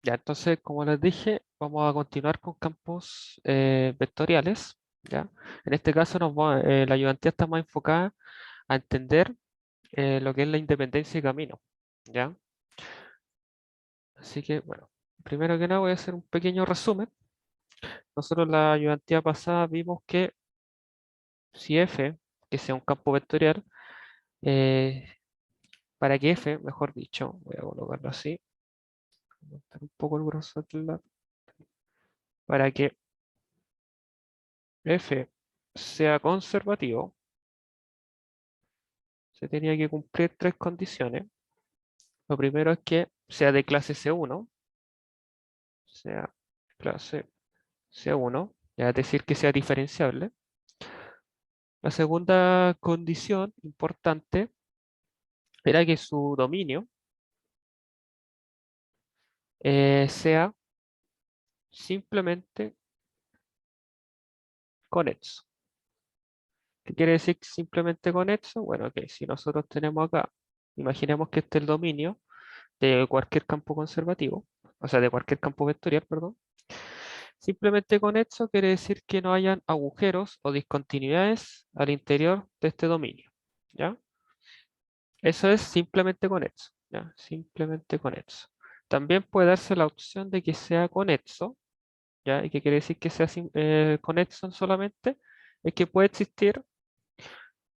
Ya, entonces, como les dije, vamos a continuar con campos vectoriales, ¿ya? En este caso, la ayudantía está más enfocada a entender lo que es la independencia de camino, ¿ya? Así que, bueno, primero que nada voy a hacer un pequeño resumen. Nosotros la ayudantía pasada vimos que si f, que sea un campo vectorial, eh, para que f, mejor dicho, voy a colocarlo así, aumentar un poco el grosor para que f sea conservativo, se tenía que cumplir tres condiciones. Lo primero es que sea de clase C1, sea clase C1, ya es decir, que sea diferenciable. La segunda condición importante era que su dominio sea simplemente conexo. ¿Qué quiere decir simplemente conexo? Bueno, que si nosotros tenemos acá, imaginemos que este es el dominio de cualquier campo conservativo, o sea, de cualquier campo vectorial, perdón. Simplemente conexo quiere decir que no hayan agujeros o discontinuidades al interior de este dominio, ¿ya? Eso es simplemente conexo, ¿ya? Simplemente conexo. También puede darse la opción de que sea conexo, ¿ya? ¿Y qué quiere decir que sea conexo solamente? Es que puede existir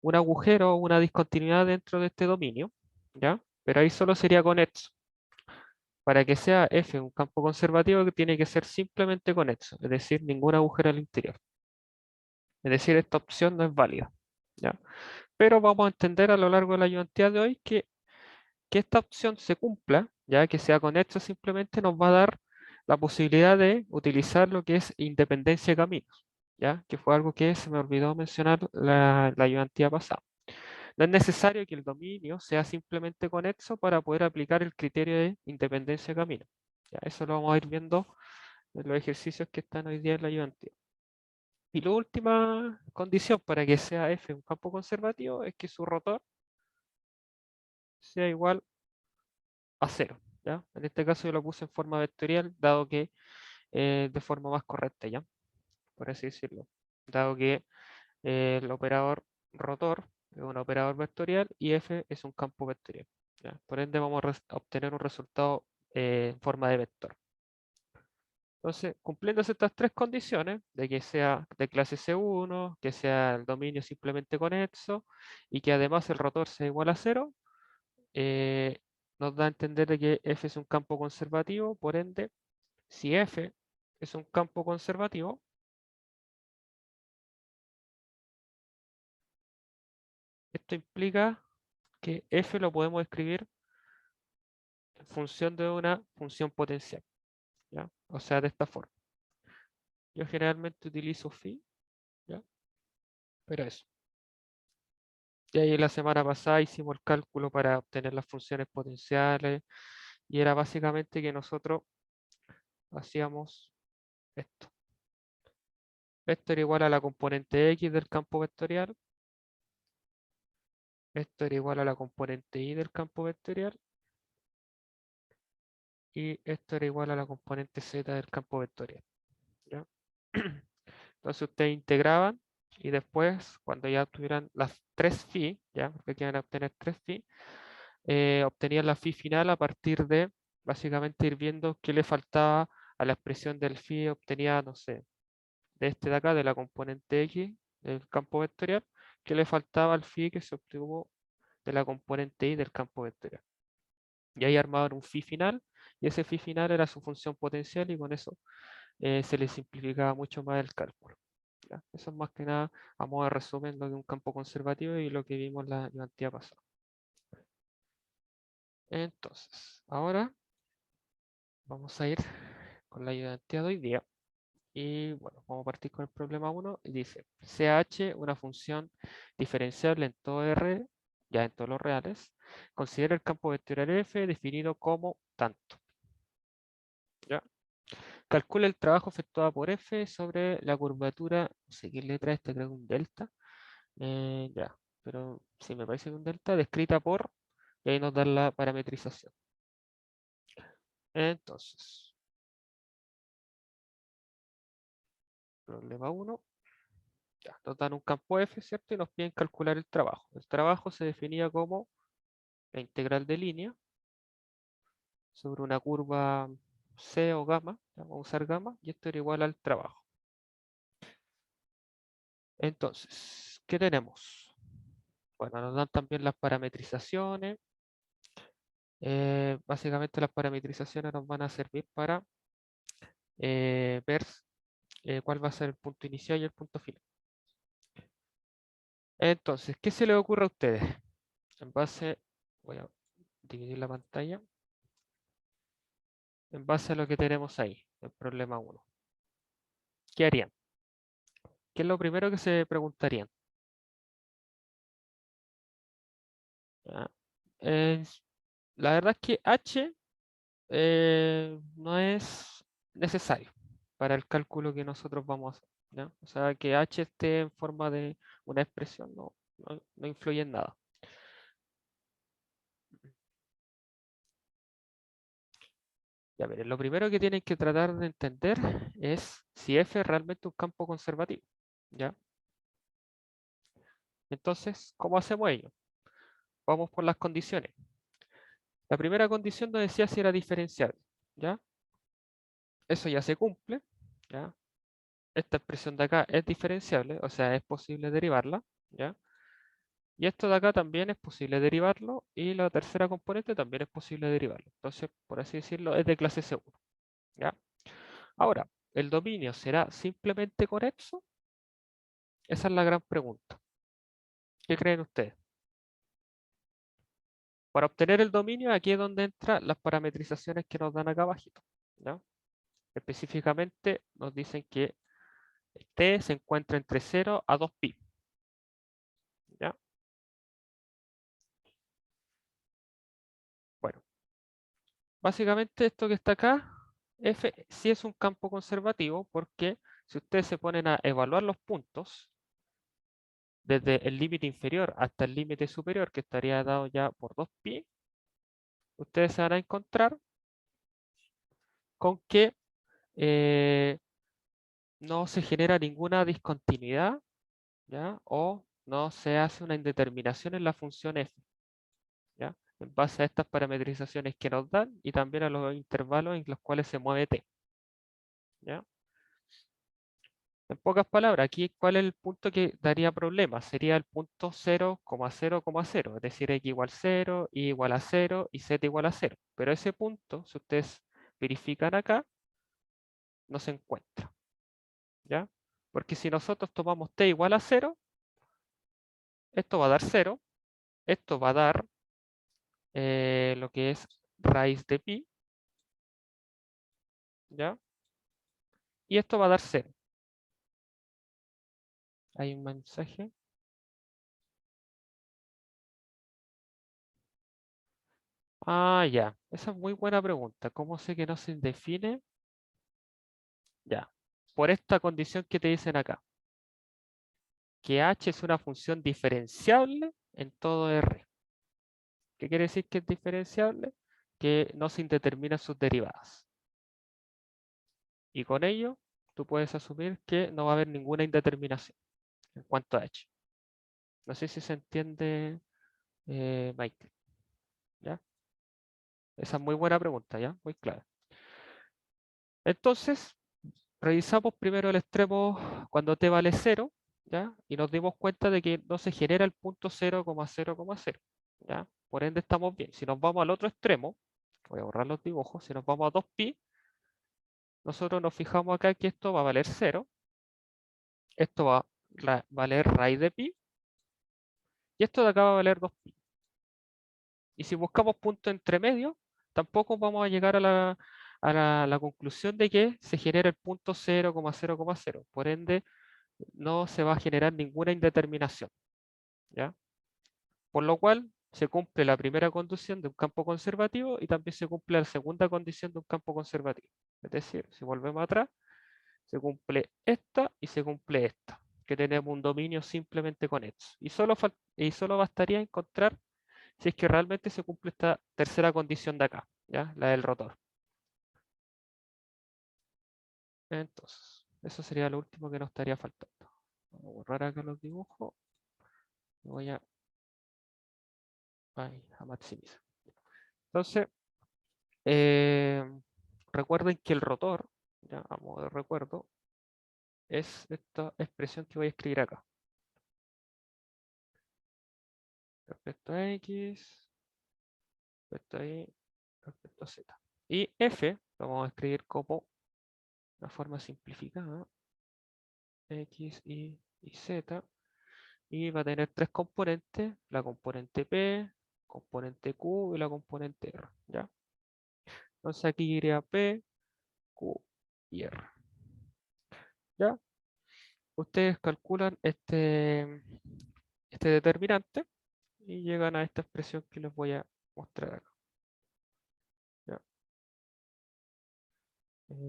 un agujero o una discontinuidad dentro de este dominio, ¿ya? Pero ahí solo sería conexo. Para que sea F un campo conservativo que tiene que ser simplemente conexo, es decir, ningún agujero al interior. Es decir, esta opción no es válida, ¿ya? Pero vamos a entender a lo largo de la ayudantía de hoy que esta opción se cumpla, ya que sea conexo simplemente nos va a dar la posibilidad de utilizar lo que es independencia de caminos, ¿ya? Que fue algo que se me olvidó mencionar la ayudantía pasada. No es necesario que el dominio sea simplemente conexo para poder aplicar el criterio de independencia de camino. Ya, eso lo vamos a ir viendo en los ejercicios que están hoy día en la ayudantía. Y la última condición para que sea F un campo conservativo es que su rotor sea igual a cero, ¿ya? En este caso yo lo puse en forma vectorial, dado que de forma más correcta, ¿ya? Por así decirlo. Dado que el operador rotor es un operador vectorial y F es un campo vectorial, ¿ya? Por ende vamos a obtener un resultado en forma de vector. Entonces, cumpliéndose estas tres condiciones, de que sea de clase C1, que sea el dominio simplemente conexo y que además el rotor sea igual a cero, eh, nos da a entender de que F es un campo conservativo, por ende, si F es un campo conservativo, esto implica que F lo podemos escribir en función de una función potencial, ¿ya? O sea, de esta forma. Yo generalmente utilizo phi, ¿ya? Pero eso. Y ahí la semana pasada hicimos el cálculo para obtener las funciones potenciales y era básicamente que nosotros hacíamos esto. Esto era igual a la componente X del campo vectorial. Esto era igual a la componente Y del campo vectorial. Y esto era igual a la componente Z del campo vectorial, ¿ya? Entonces ustedes integraban y después, cuando ya tuvieran las 3 phi, ¿ya? Porque quieren obtener 3 phi, obtenían la phi final a partir de básicamente ir viendo qué le faltaba a la expresión del phi, obtenía, no sé, de este de acá, de la componente X del campo vectorial, qué le faltaba al phi que se obtuvo de la componente Y del campo vectorial. Y ahí armaban un phi final, y ese phi final era su función potencial, y con eso se le simplificaba mucho más el cálculo, ¿ya? Eso es más que nada a modo de resumen lo de un campo conservativo y lo que vimos la ayudantía pasada. Entonces, ahora vamos a ir con la ayudantía de hoy día. Y bueno, vamos a partir con el problema 1. Y dice, CH, una función diferenciable en todo R, ya en todos los reales, considera el campo vectorial F definido como tanto. ¿Ya? Calcula el trabajo efectuado por F sobre la curvatura, no sé qué letra esta, creo que un delta. Ya, pero sí me parece que un delta, descrita por, y ahí nos da la parametrización. Entonces, Problema 1. Ya, nos dan un campo F, ¿cierto? Y nos piden calcular el trabajo. El trabajo se definía como la integral de línea sobre una curva C o gamma, ya, vamos a usar gamma, y esto era igual al trabajo. Entonces, ¿qué tenemos? Bueno, nos dan también las parametrizaciones. Básicamente las parametrizaciones nos van a servir para ver cuál va a ser el punto inicial y el punto final. Entonces, ¿qué se les ocurre a ustedes? En base, voy a dividir la pantalla. En base a lo que tenemos ahí, el problema 1. ¿Qué harían? ¿Qué es lo primero que se preguntarían? ¿Ya? La verdad es que H no es necesario para el cálculo que nosotros vamos a hacer, ¿ya? O sea, que H esté en forma de una expresión no influye en nada. Ya miren, lo primero que tienen que tratar de entender es si F es realmente un campo conservativo, ¿ya? Entonces, ¿cómo hacemos ello? Vamos por las condiciones. La primera condición nos decía si era diferenciable, ¿ya? Eso ya se cumple, ¿ya? Esta expresión de acá es diferenciable, o sea, es posible derivarla, ¿ya? Y esto de acá también es posible derivarlo, y la tercera componente también es posible derivarlo. Entonces, por así decirlo, es de clase C1, ¿ya? Ahora, ¿el dominio será simplemente conexo? Esa es la gran pregunta. ¿Qué creen ustedes? Para obtener el dominio, aquí es donde entran las parametrizaciones que nos dan acá abajito, ¿ya? Específicamente nos dicen que T se encuentra entre 0 a 2pi, ¿ya? Bueno, básicamente esto que está acá, F sí es un campo conservativo porque si ustedes se ponen a evaluar los puntos desde el límite inferior hasta el límite superior, que estaría dado ya por 2pi, ustedes se van a encontrar con que no se genera ninguna discontinuidad, ¿ya? O no se hace una indeterminación en la función f, ¿ya? En base a estas parametrizaciones que nos dan y también a los intervalos en los cuales se mueve t, ¿ya? En pocas palabras, aquí, ¿cuál es el punto que daría problemas? Sería el punto 0,0,0, es decir, x igual 0, y igual a 0 y z igual a 0. Pero ese punto, si ustedes verifican acá, no se encuentra, ¿ya? Porque si nosotros tomamos t igual a 0, esto va a dar 0, esto va a dar lo que es raíz de pi, ¿ya? Y esto va a dar 0. Hay un mensaje. Ah, ya. Esa es muy buena pregunta. ¿Cómo sé que no se define? Ya. Por esta condición que te dicen acá. Que h es una función diferenciable en todo R. ¿Qué quiere decir que es diferenciable? Que no se indeterminan sus derivadas. Y con ello, tú puedes asumir que no va a haber ninguna indeterminación en cuanto a h. No sé si se entiende, Michael. ¿Ya? Esa es muy buena pregunta, ¿ya? Muy clara. Entonces, revisamos primero el extremo cuando t vale 0, ¿ya? Y nos dimos cuenta de que no se genera el punto 0,0,0, ¿ya? Por ende estamos bien. Si nos vamos al otro extremo, voy a borrar los dibujos, si nos vamos a 2pi, nosotros nos fijamos acá que esto va a valer 0, esto va a valer raíz de pi, y esto de acá va a valer 2pi. Y si buscamos punto entre medio, tampoco vamos a llegar a la conclusión de que se genera el punto 0,0,0. Por ende, no se va a generar ninguna indeterminación, ¿ya? Por lo cual, se cumple la primera condición de un campo conservativo y también se cumple la segunda condición de un campo conservativo. Es decir, si volvemos atrás, se cumple esta y se cumple esta, que tenemos un dominio simplemente conexo. Y solo bastaría encontrar si es que realmente se cumple esta tercera condición de acá, ¿ya? La del rotor. Entonces, Eso sería lo último que nos estaría faltando. Vamos a borrar acá los dibujos. Y voy a maximizar. Entonces, eh, recuerden que el rotor, ya a modo de recuerdo, es esta expresión que voy a escribir acá. Respecto a X, respecto a Y, respecto a Z. Y F lo vamos a escribir como una forma simplificada. X, y Z. Y va a tener tres componentes, la componente P, componente Q y la componente R, ¿ya? Entonces aquí iría P, Q y R, ¿ya? Ustedes calculan este determinante y llegan a esta expresión que les voy a mostrar acá, ¿ya?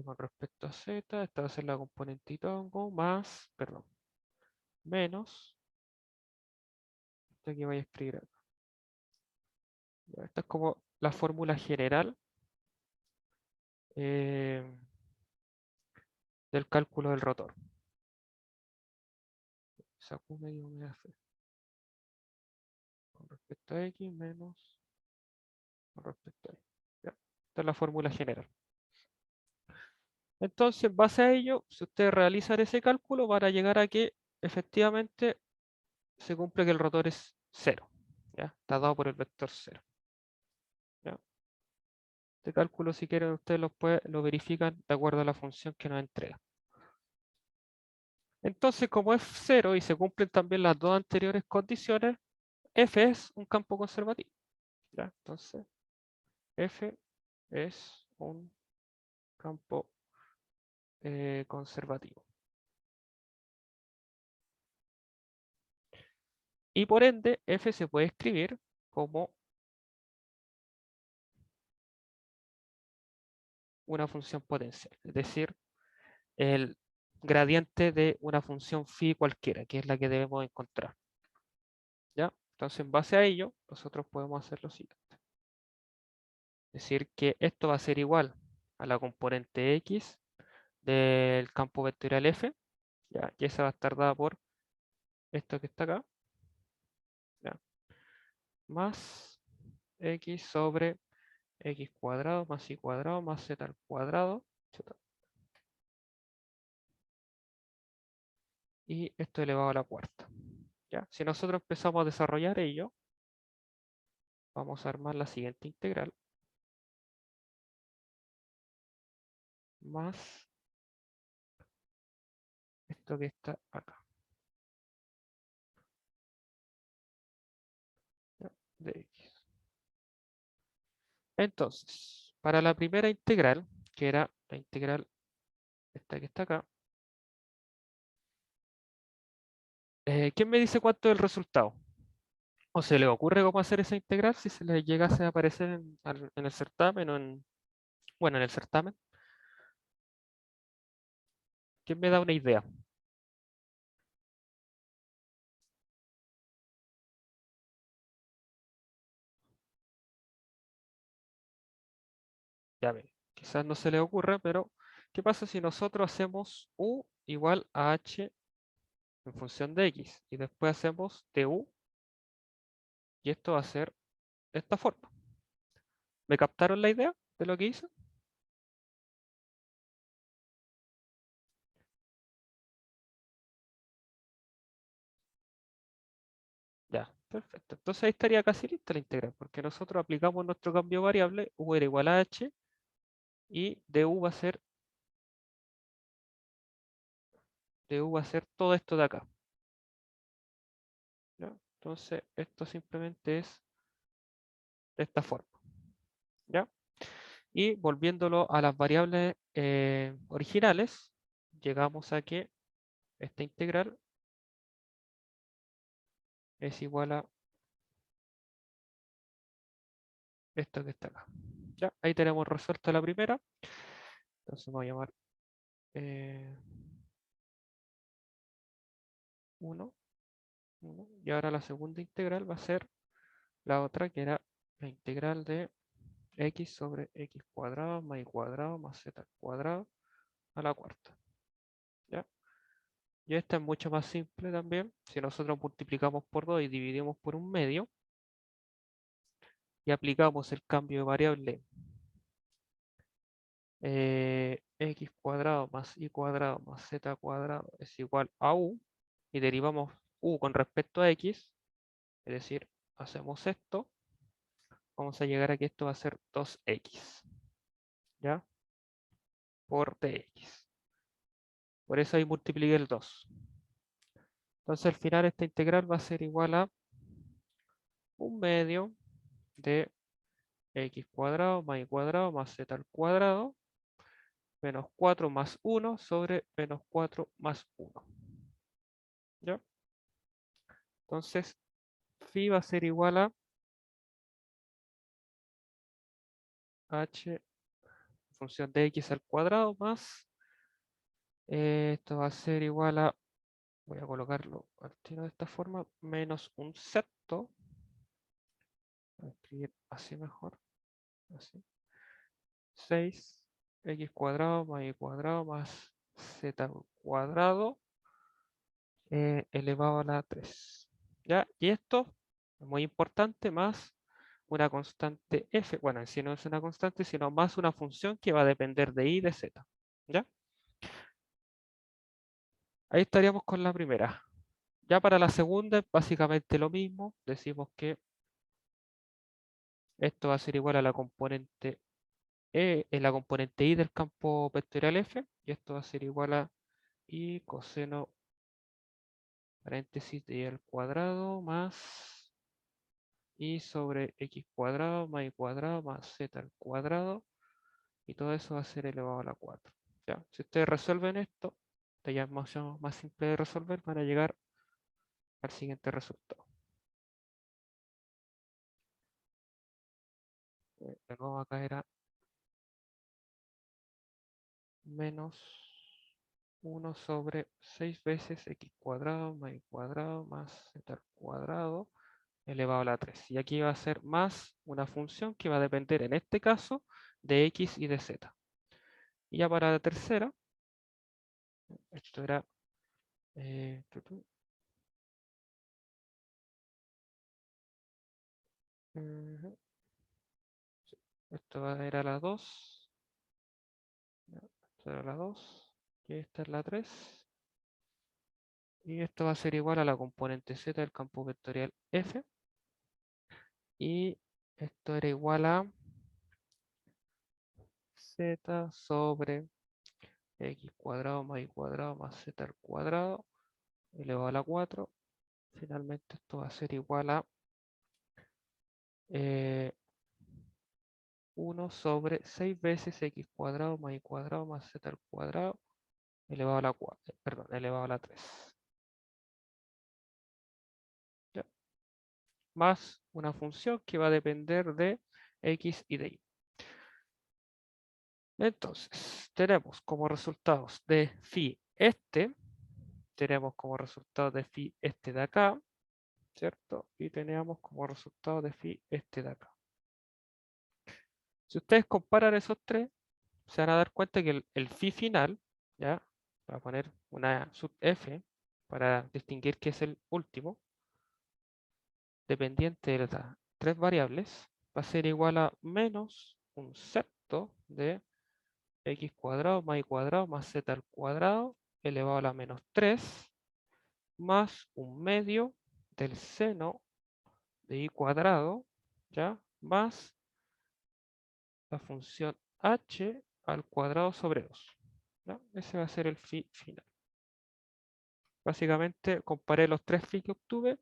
Con respecto a Z, esta va a ser la componente tongo más, perdón, menos, esta que voy a escribir acá. ¿Ya? Esta es como la fórmula general eh, del cálculo del rotor. Saco medio omega C con respecto a X menos con respecto a Y. ¿Ya? Esta es la fórmula general. Entonces, en base a ello, si ustedes realizan ese cálculo, van a llegar a que efectivamente se cumple que el rotor es cero. ¿Ya? Está dado por el vector cero. ¿Ya? Este cálculo, si quieren, ustedes lo verifican de acuerdo a la función que nos entrega. Entonces, como es cero y se cumplen también las dos anteriores condiciones, F es un campo conservativo. ¿Ya? Entonces, F es un campo conservativo. Y por ende, F se puede escribir como una función potencial, es decir, el gradiente de una función phi cualquiera, que es la que debemos encontrar. ¿Ya? Entonces, en base a ello, nosotros podemos hacer lo siguiente. Decir que esto va a ser igual a la componente X del campo vectorial F, ¿ya? Y esa va a estar dada por esto que está acá, ¿ya? Más X sobre X cuadrado más Y cuadrado más Z al cuadrado, y esto elevado a la cuarta. ¿Ya? Si nosotros empezamos a desarrollar ello, vamos a armar la siguiente integral, más esto que está acá, ¿ya? De X. Entonces, para la primera integral, que era la integral esta que está acá, ¿quién me dice cuánto es el resultado? ¿O se le ocurre cómo hacer esa integral si se le llegase a aparecer en el certamen o bueno, en el certamen? ¿Quién me da una idea? Ya ve, quizás no se le ocurra, pero ¿qué pasa si nosotros hacemos U igual a H en función de X y después hacemos du y esto va a ser de esta forma? ¿Me captaron la idea de lo que hice? Ya, perfecto. Entonces ahí estaría casi lista la integral, porque nosotros aplicamos nuestro cambio variable, U era igual a H, y du va a ser, du va a ser todo esto de acá. ¿Ya? Entonces esto simplemente es de esta forma. ¿Ya? Y volviéndolo a las variables originales, llegamos a que esta integral es igual a esto que está acá. Ya, ahí tenemos resuelta la primera. Entonces vamos a llamar 1, y ahora la segunda integral va a ser la otra que era la integral de x sobre x cuadrado más y cuadrado más z al cuadrado a la cuarta. ¿ya? Y esta es mucho más simple también. Si nosotros multiplicamos por 2 y dividimos por un medio y aplicamos el cambio de variable x cuadrado más y cuadrado más z cuadrado es igual a u y derivamos u con respecto a x, es decir, hacemos esto, vamos a llegar a que esto va a ser 2x, ¿ya? Por dx. Por eso ahí multipliqué el 2. Entonces al final esta integral va a ser igual a un medio de x cuadrado más y cuadrado más z al cuadrado menos 4 más 1 sobre menos 4 más 1. ¿Ya? Entonces phi va a ser igual a h función de x al cuadrado más, esto va a ser igual a, voy a colocarlo al tiro de esta forma, menos un sexto, voy a escribir así mejor, así, 6 x cuadrado más y cuadrado más z cuadrado elevado a la 3. ¿Ya? Y esto es muy importante, más una constante f, bueno, en sí no es una constante, sino más una función que va a depender de y de z. ¿Ya? Ahí estaríamos con la primera. Ya para la segunda es básicamente lo mismo. Decimos que esto va a ser igual a la componente E, en la componente I del campo vectorial F, y esto va a ser igual a I coseno paréntesis de I al cuadrado más I sobre X cuadrado más Y cuadrado más Z al cuadrado, y todo eso va a ser elevado a la 4. ¿Ya? Si ustedes resuelven esto, esto ya es más simple de resolver, van a llegar al siguiente resultado. De nuevo acá era menos 1 sobre 6 veces x cuadrado más y cuadrado más z al cuadrado elevado a la 3. Y aquí va a ser más una función que va a depender en este caso de x y de z. Y ya para la tercera, esto era eh, tu, tu, ujú, sí, era la 2, esto era la 2, y esta es la 3. Y esto va a ser igual a la componente z del campo vectorial f. Y esto era igual a z sobre x cuadrado más y cuadrado más z al cuadrado elevado a la 4. Finalmente esto va a ser igual a 1 sobre 6 veces x cuadrado más y cuadrado más z al cuadrado elevado a la 4, perdón, elevado a la 3. ¿Ya? Más una función que va a depender de x y de y. Entonces, tenemos como resultados de phi tenemos como resultado de phi este de acá, ¿cierto? Y teníamos como resultado de phi este de acá. Si ustedes comparan esos tres, se van a dar cuenta que el phi final, ¿ya? Voy a poner una sub f para distinguir que es el último, dependiente de las tres variables, va a ser igual a menos un sexto de x cuadrado más y cuadrado más z al cuadrado elevado a la menos 3 más un medio del seno de y cuadrado, ¿ya? Más la función h al cuadrado sobre 2. ¿Ya? Ese va a ser el phi final. Básicamente comparé los tres phi que obtuve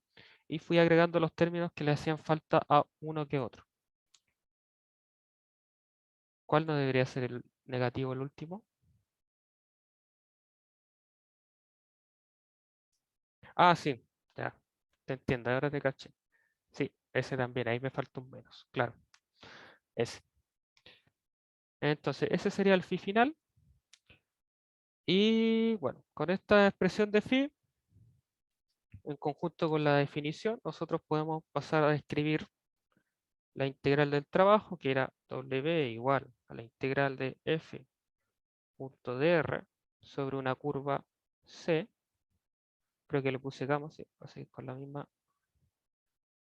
y fui agregando los términos que le hacían falta a uno que otro. ¿Cuál no debería ser el negativo, el último? Ah, sí, ya, te entiendo, ahora te caché. Sí, ese también, ahí me falta un menos, claro, ese. Entonces, ese sería el phi final. Y bueno, con esta expresión de phi, en conjunto con la definición, nosotros podemos pasar a escribir la integral del trabajo, que era w igual a la integral de f punto dr sobre una curva C, creo que le puse gamma, sí, va a seguir con la misma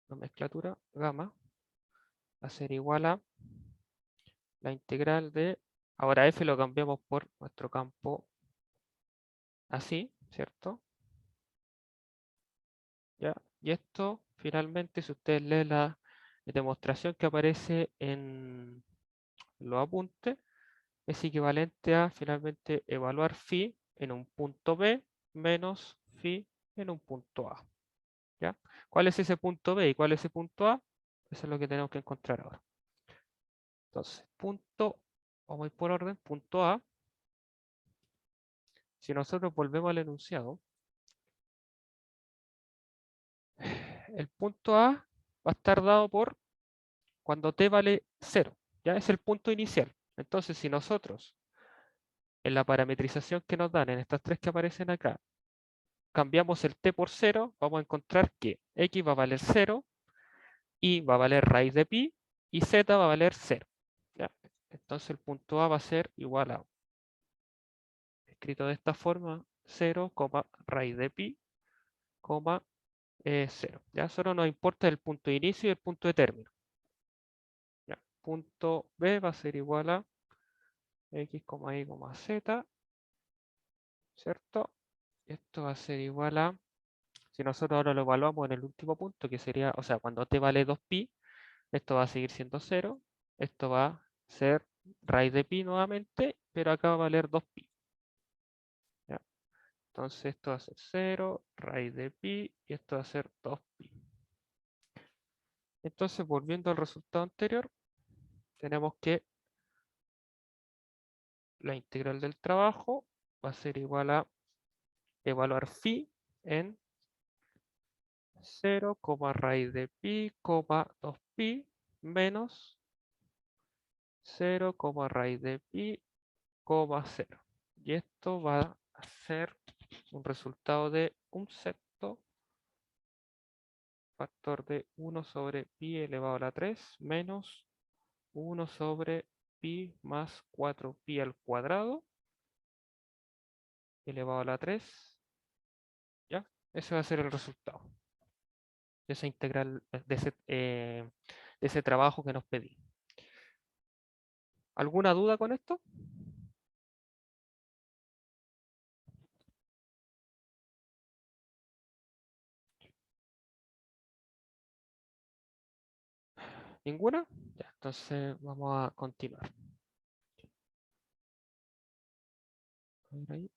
nomenclatura, gamma, va a ser igual a la integral de, ahora f lo cambiamos por nuestro campo así, ¿cierto? ¿Ya? Y esto, finalmente, si ustedes leen la demostración que aparece en los apuntes, es equivalente a, finalmente, evaluar phi en un punto B menos phi en un punto A. ¿Ya? ¿Cuál es ese punto B y cuál es ese punto A? Eso es lo que tenemos que encontrar ahora. Entonces, vamos a ir por orden, punto A. Si nosotros volvemos al enunciado, el punto A va a estar dado por cuando t vale 0. Ya es el punto inicial. Entonces, si nosotros en la parametrización que nos dan en estas tres que aparecen acá, cambiamos el t por 0, vamos a encontrar que x va a valer 0, y va a valer raíz de pi, y z va a valer 0. ¿Ya? Entonces el punto A va a ser igual a, escrito de esta forma, 0, raíz de pi, 0. ¿Ya? Solo nos importa el punto de inicio y el punto de término. ¿Ya? Punto B va a ser igual a x, y, z, ¿cierto? Esto va a ser igual a, si nosotros ahora lo evaluamos en el último punto, que sería, o sea, cuando t vale 2pi, esto va a seguir siendo 0, esto va a ser raíz de pi nuevamente, pero acá va a valer 2pi. ¿Ya? Entonces esto va a ser 0, raíz de pi, y esto va a ser 2pi. Entonces, volviendo al resultado anterior, tenemos que la integral del trabajo va a ser igual a evaluar phi en 0, raíz de pi, 2pi, menos 0, raíz de pi, 0. Y esto va a ser un resultado de un sexto factor de 1 sobre pi elevado a la 3 menos 1 sobre pi más 4pi al cuadrado elevado a la 3. ¿Ya? Ese va a ser el resultado de esa integral, de ese trabajo que nos pedí. ¿Alguna duda con esto? ¿Ninguna? Ya, entonces vamos a continuar. A ver ahí.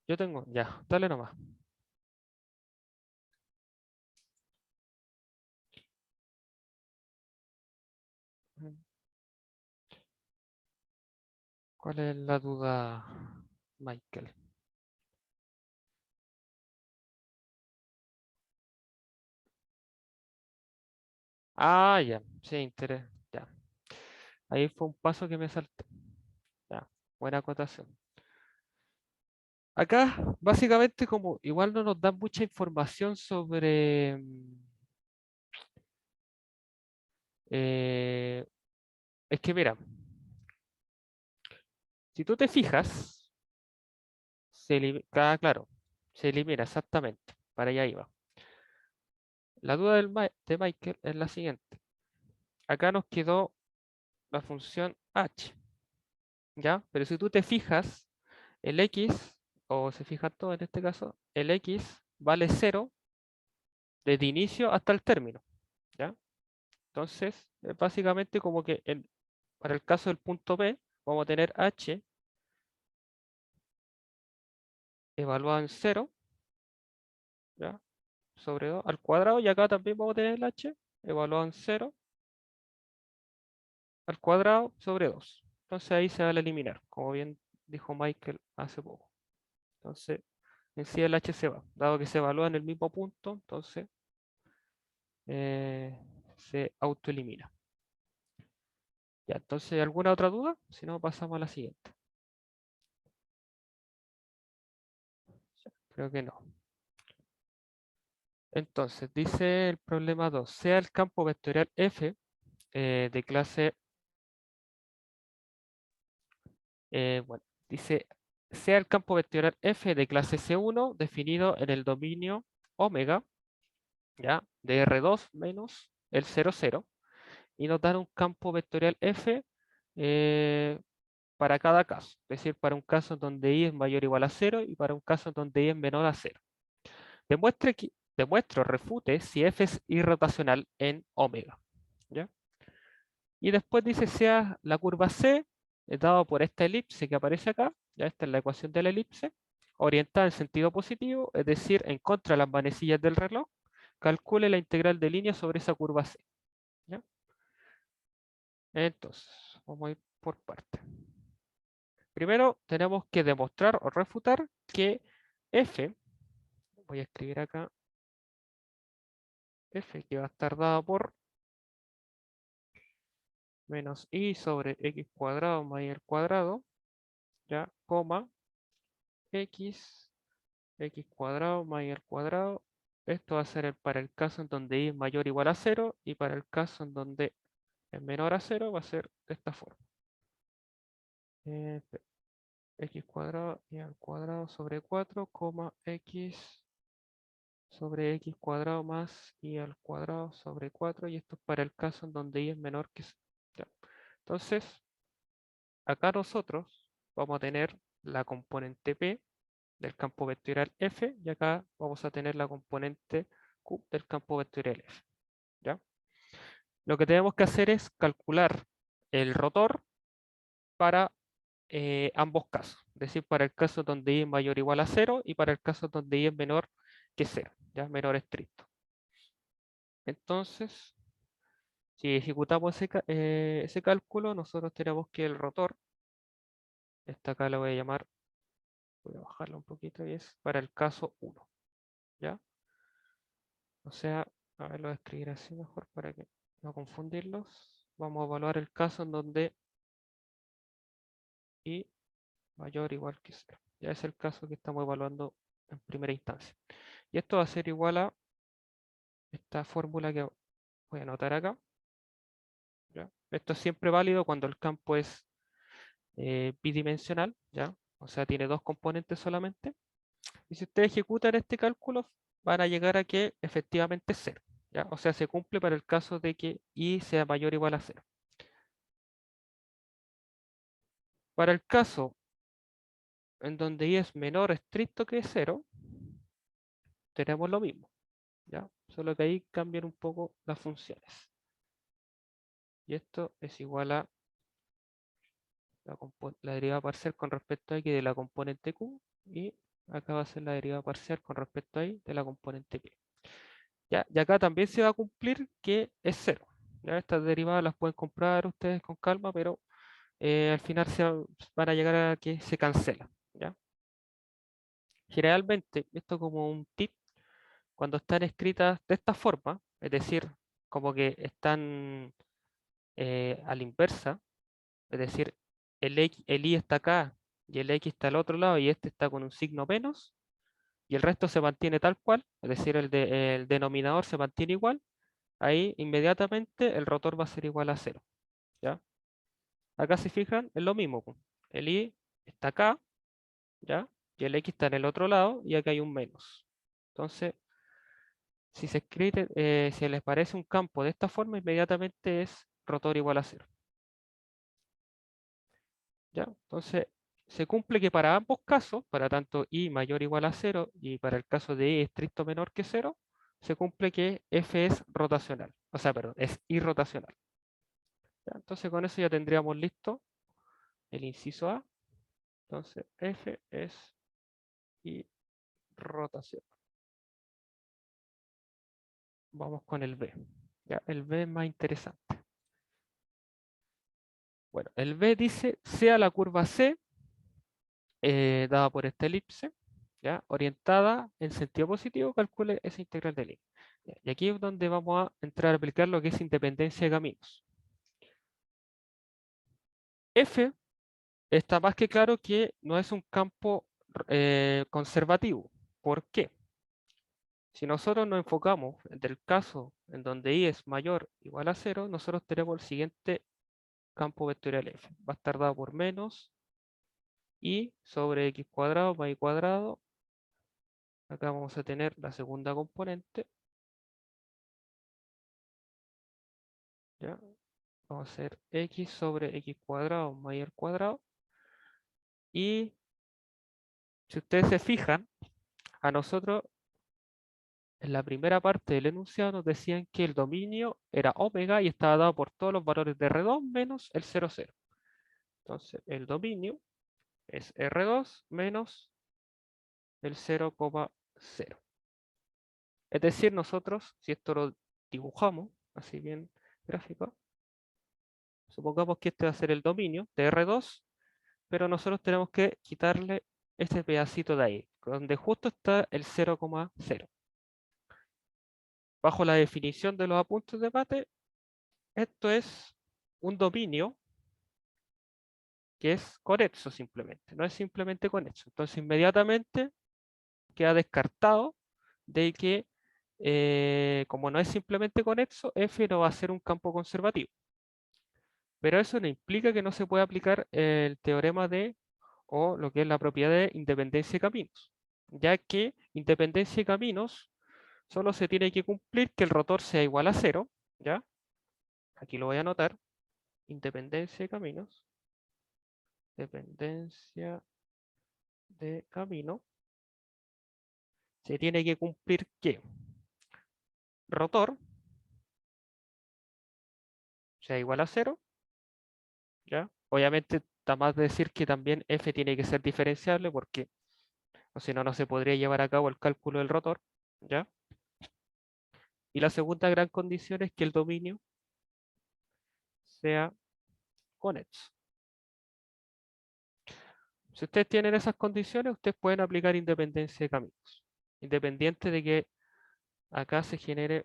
Yo tengo, ya, dale nomás. ¿Cuál es la duda, Michael? Ah, ya, sí, interés, ya. Ahí fue un paso que me salté. Ya, buena acotación. Acá, básicamente, como igual no nos dan mucha información sobre es que mira, si tú te fijas, claro, se elimina exactamente. Para allá iba. La duda de Michael es la siguiente. Acá nos quedó la función h, ¿ya? Pero si tú te fijas, el x, o se fijan todos en este caso, el x vale 0 desde inicio hasta el término, ¿ya? Entonces, es básicamente como que para el caso del punto P, vamos a tener h evaluado en 0, ¿ya? Sobre 2 al cuadrado, y acá también vamos a tener el h evaluado en 0 al cuadrado sobre 2. Entonces ahí se va a eliminar, como bien dijo Michael hace poco. Entonces, en sí el h se va, dado que se evalúa en el mismo punto, entonces se autoelimina. Ya, entonces, ¿alguna otra duda? Si no, pasamos a la siguiente. Creo que no. Entonces, dice el problema 2, sea el campo vectorial F de clase, bueno, dice sea el campo vectorial f de clase C1 definido en el dominio omega, ¿ya? De R2 menos el 0, 0, y nos dan un campo vectorial f eh, para cada caso, es decir, para un caso en donde i es mayor o igual a 0 y para un caso en donde i es menor a 0. Demuestro, refute si f es irrotacional en omega, ¿ya? Y después dice sea la curva C, dado por esta elipse que aparece acá, ya esta es la ecuación de la elipse, orientada en sentido positivo, es decir, en contra de las manecillas del reloj, calcule la integral de línea sobre esa curva C, ¿ya? Entonces, vamos a ir por partes. Primero tenemos que demostrar o refutar que f, voy a escribir acá, f que va a estar dado por menos i sobre x cuadrado más y al cuadrado, ya, coma, x cuadrado más y al cuadrado. Esto va a ser para el caso en donde i es mayor o igual a 0 y para el caso en donde es menor a 0 va a ser de esta forma. Eh, x cuadrado y al cuadrado sobre 4, x sobre x cuadrado más y al cuadrado sobre 4, y esto es para el caso en donde i es menor que 0. Ya. Entonces, acá nosotros vamos a tener la componente P del campo vectorial F y acá vamos a tener la componente Q del campo vectorial F. ¿Ya? Lo que tenemos que hacer es calcular el rotor para ambos casos, es decir, para el caso donde i es mayor o igual a 0 y para el caso donde i es menor que 0, ya menor estricto. Entonces, si ejecutamos ese cálculo, nosotros tenemos que el rotor, esta acá la voy a llamar, voy a bajarla un poquito, y es para el caso 1, ¿ya? O sea, a ver, lo voy a escribir así mejor para que no confundirlos. Vamos a evaluar el caso en donde i mayor o igual que 0. Ya es el caso que estamos evaluando en primera instancia. Y esto va a ser igual a esta fórmula que voy a anotar acá, ¿ya? Esto es siempre válido cuando el campo es bidimensional, ¿ya? O sea, tiene dos componentes solamente. Y si ustedes ejecutan este cálculo, van a llegar a que efectivamente es 0, ¿ya? O sea, se cumple para el caso de que i sea mayor o igual a 0. Para el caso en donde i es menor estricto que 0, tenemos lo mismo, ¿ya? Solo que ahí cambian un poco las funciones. Y esto es igual a la derivada parcial con respecto a x de la componente q, y acá va a ser la derivada parcial con respecto a y de la componente p. ¿Ya? Y acá también se va a cumplir que es 0. ¿Ya? Estas derivadas las pueden comprar ustedes con calma, pero al final van a llegar a que se cancela, ¿ya? Generalmente, esto como un tip, cuando están escritas de esta forma, es decir, como que están a la inversa, es decir, el i está acá y el x está al otro lado y este está con un signo menos, y el resto se mantiene tal cual, es decir, el denominador se mantiene igual, ahí inmediatamente el rotor va a ser igual a 0, ¿ya? Acá si fijan, es lo mismo, po. El i está acá, ¿ya? Y el x está en el otro lado y acá hay un menos. Entonces, si se escribe, si les parece un campo de esta forma, inmediatamente es rotor igual a 0. ¿Ya? Entonces, se cumple que para ambos casos, para tanto i mayor o igual a 0 y para el caso de i estricto menor que 0, se cumple que f es rotacional. O sea, perdón, es irrotacional. ¿Ya? Entonces, con eso ya tendríamos listo el inciso A. Entonces, f es irrotacional. Vamos con el B. ¿Ya? El B es más interesante. Bueno, el B dice, sea la curva C dada por esta elipse, ¿ya? Orientada en sentido positivo, calcule esa integral de línea. ¿Ya? Y aquí es donde vamos a entrar a aplicar lo que es independencia de caminos. F está más que claro que no es un campo conservativo. ¿Por qué? Si nosotros nos enfocamos en el caso en donde i es mayor o igual a 0, nosotros tenemos el siguiente campo vectorial F. Va a estar dado por menos y sobre x cuadrado más y cuadrado. Acá vamos a tener la segunda componente. ¿Ya? Vamos a hacer x sobre x cuadrado más y al cuadrado. Y si ustedes se fijan, a nosotros en la primera parte del enunciado nos decían que el dominio era omega y estaba dado por todos los valores de R2 menos el 0,0. Entonces, el dominio es R2 menos el 0,0. Es decir, nosotros, si esto lo dibujamos, así bien gráfico, supongamos que este va a ser el dominio de R2, pero nosotros tenemos que quitarle este pedacito de ahí, donde justo está el 0,0. Bajo la definición de los apuntes de mate, esto es un dominio que es conexo simplemente, no es simplemente conexo. Entonces inmediatamente queda descartado de que como no es simplemente conexo, F no va a ser un campo conservativo. Pero eso no implica que no se pueda aplicar el teorema de, o lo que es la propiedad de independencia de caminos, ya que independencia de caminos solo se tiene que cumplir que el rotor sea igual a cero, ¿ya? Aquí lo voy a anotar, independencia de caminos, dependencia de camino, se tiene que cumplir que rotor sea igual a cero, ¿ya? Obviamente está más de decir que también f tiene que ser diferenciable porque o si no, no se podría llevar a cabo el cálculo del rotor, ¿ya? Y la segunda gran condición es que el dominio sea conexo. Si ustedes tienen esas condiciones, ustedes pueden aplicar independencia de caminos, independiente de que acá se genere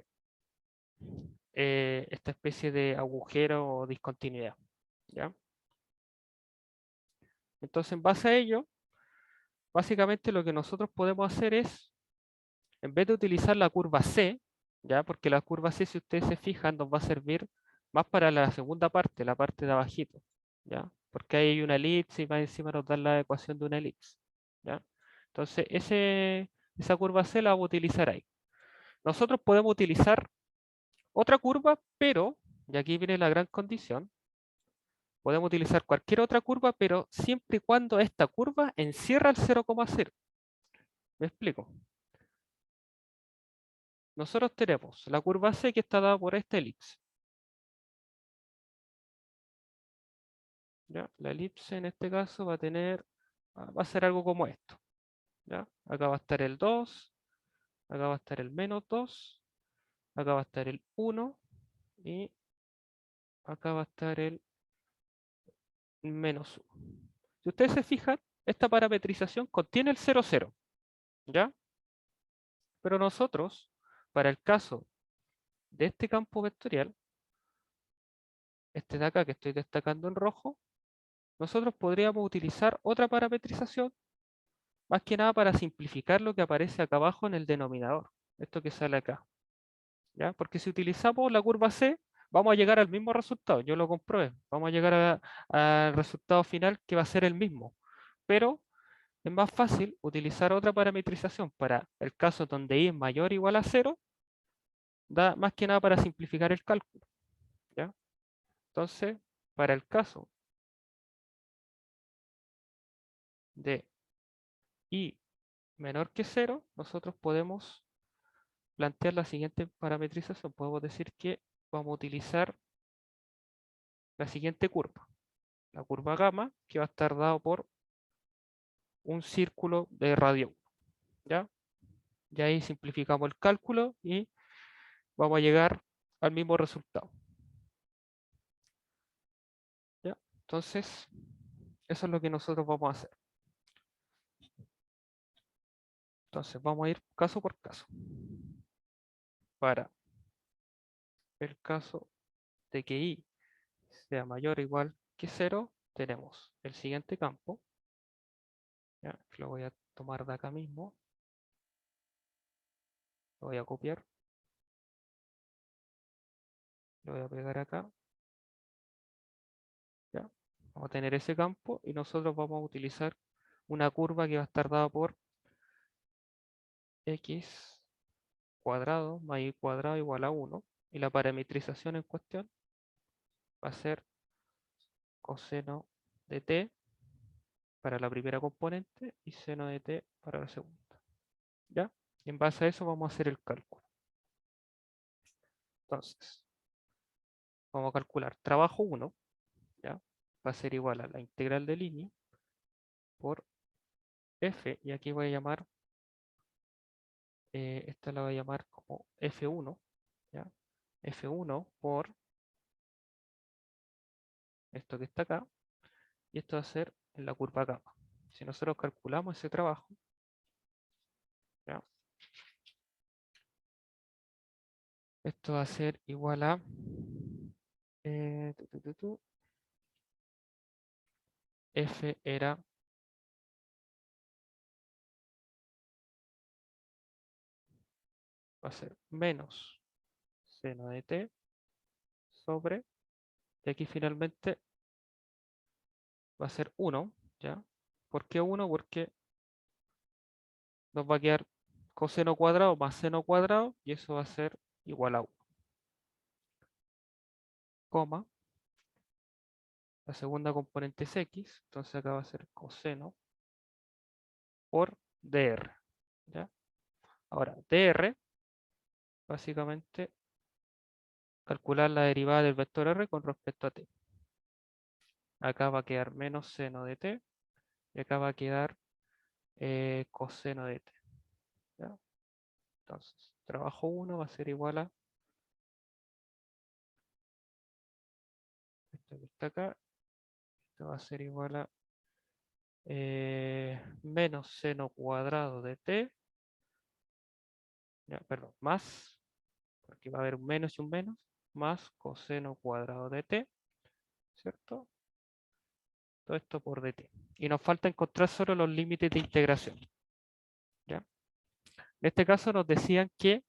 esta especie de agujero o discontinuidad, ¿ya? Entonces, en base a ello, básicamente lo que nosotros podemos hacer es, en vez de utilizar la curva C, ¿ya? Porque la curva C, si ustedes se fijan, nos va a servir más para la segunda parte, la parte de abajito, ¿ya? Porque ahí hay una elipse y más encima nos da la ecuación de una elipse, ¿ya? Entonces, esa curva C la vamos a utilizar ahí. Nosotros podemos utilizar otra curva, pero, y aquí viene la gran condición, podemos utilizar cualquier otra curva, pero siempre y cuando esta curva encierra el 0,0. ¿Me explico? Nosotros tenemos la curva C que está dada por esta elipse, ¿ya? La elipse en este caso va a tener, va a ser algo como esto, ¿ya? Acá va a estar el 2, acá va a estar el menos 2, acá va a estar el 1 y acá va a estar el menos 1. Si ustedes se fijan, esta parametrización contiene el 0,0, ¿ya? Pero nosotros, para el caso de este campo vectorial, este de acá que estoy destacando en rojo, nosotros podríamos utilizar otra parametrización, más que nada para simplificar lo que aparece acá abajo en el denominador, esto que sale acá, ¿ya? Porque si utilizamos la curva C, vamos a llegar al mismo resultado, yo lo comprobé, vamos a llegar al resultado final que va a ser el mismo, pero es más fácil utilizar otra parametrización para el caso donde i es mayor o igual a 0, da más que nada para simplificar el cálculo, ¿ya? Entonces, para el caso de i menor que 0, nosotros podemos plantear la siguiente parametrización. Podemos decir que vamos a utilizar la siguiente curva, la curva gamma, que va a estar dado por un círculo de radio 1, ¿ya? Y ahí simplificamos el cálculo y vamos a llegar al mismo resultado, ¿ya? Entonces, eso es lo que nosotros vamos a hacer. Entonces, vamos a ir caso por caso. Para el caso de que i sea mayor o igual que 0, tenemos el siguiente campo, ¿ya? Lo voy a tomar de acá mismo, lo voy a copiar, lo voy a pegar acá, ¿ya? Vamos a tener ese campo y nosotros vamos a utilizar una curva que va a estar dada por x cuadrado más y cuadrado igual a 1. Y la parametrización en cuestión va a ser coseno de t para la primera componente y seno de t para la segunda. ¿Ya? Y en base a eso vamos a hacer el cálculo. Entonces, vamos a calcular trabajo 1, ¿ya? Va a ser igual a la integral de línea por f, y aquí voy a llamar, esta la voy a llamar como f1, ¿ya? f1 por esto que está acá, y esto va a ser en la curva gamma. Si nosotros calculamos ese trabajo, ¿ya? Esto va a ser igual a eh, tu, tu, tu, tu, f era, va a ser menos seno de t sobre, y aquí finalmente va a ser 1, ¿ya? ¿Por qué 1? Porque nos va a quedar coseno cuadrado más seno cuadrado, y eso va a ser igual a 1, coma, la segunda componente es x, entonces acá va a ser coseno por dr, ¿ya? Ahora, dr, básicamente, calcular la derivada del vector r con respecto a t. Acá va a quedar menos seno de t, y acá va a quedar coseno de t, ¿ya? Entonces, trabajo 1 va a ser igual a esto que está acá, esto va a ser igual a menos seno cuadrado de t, ya, perdón, más, porque va a haber un menos y un menos, más coseno cuadrado de t, ¿cierto? Todo esto por dt. Y nos falta encontrar solo los límites de integración, ¿ya? En este caso nos decían que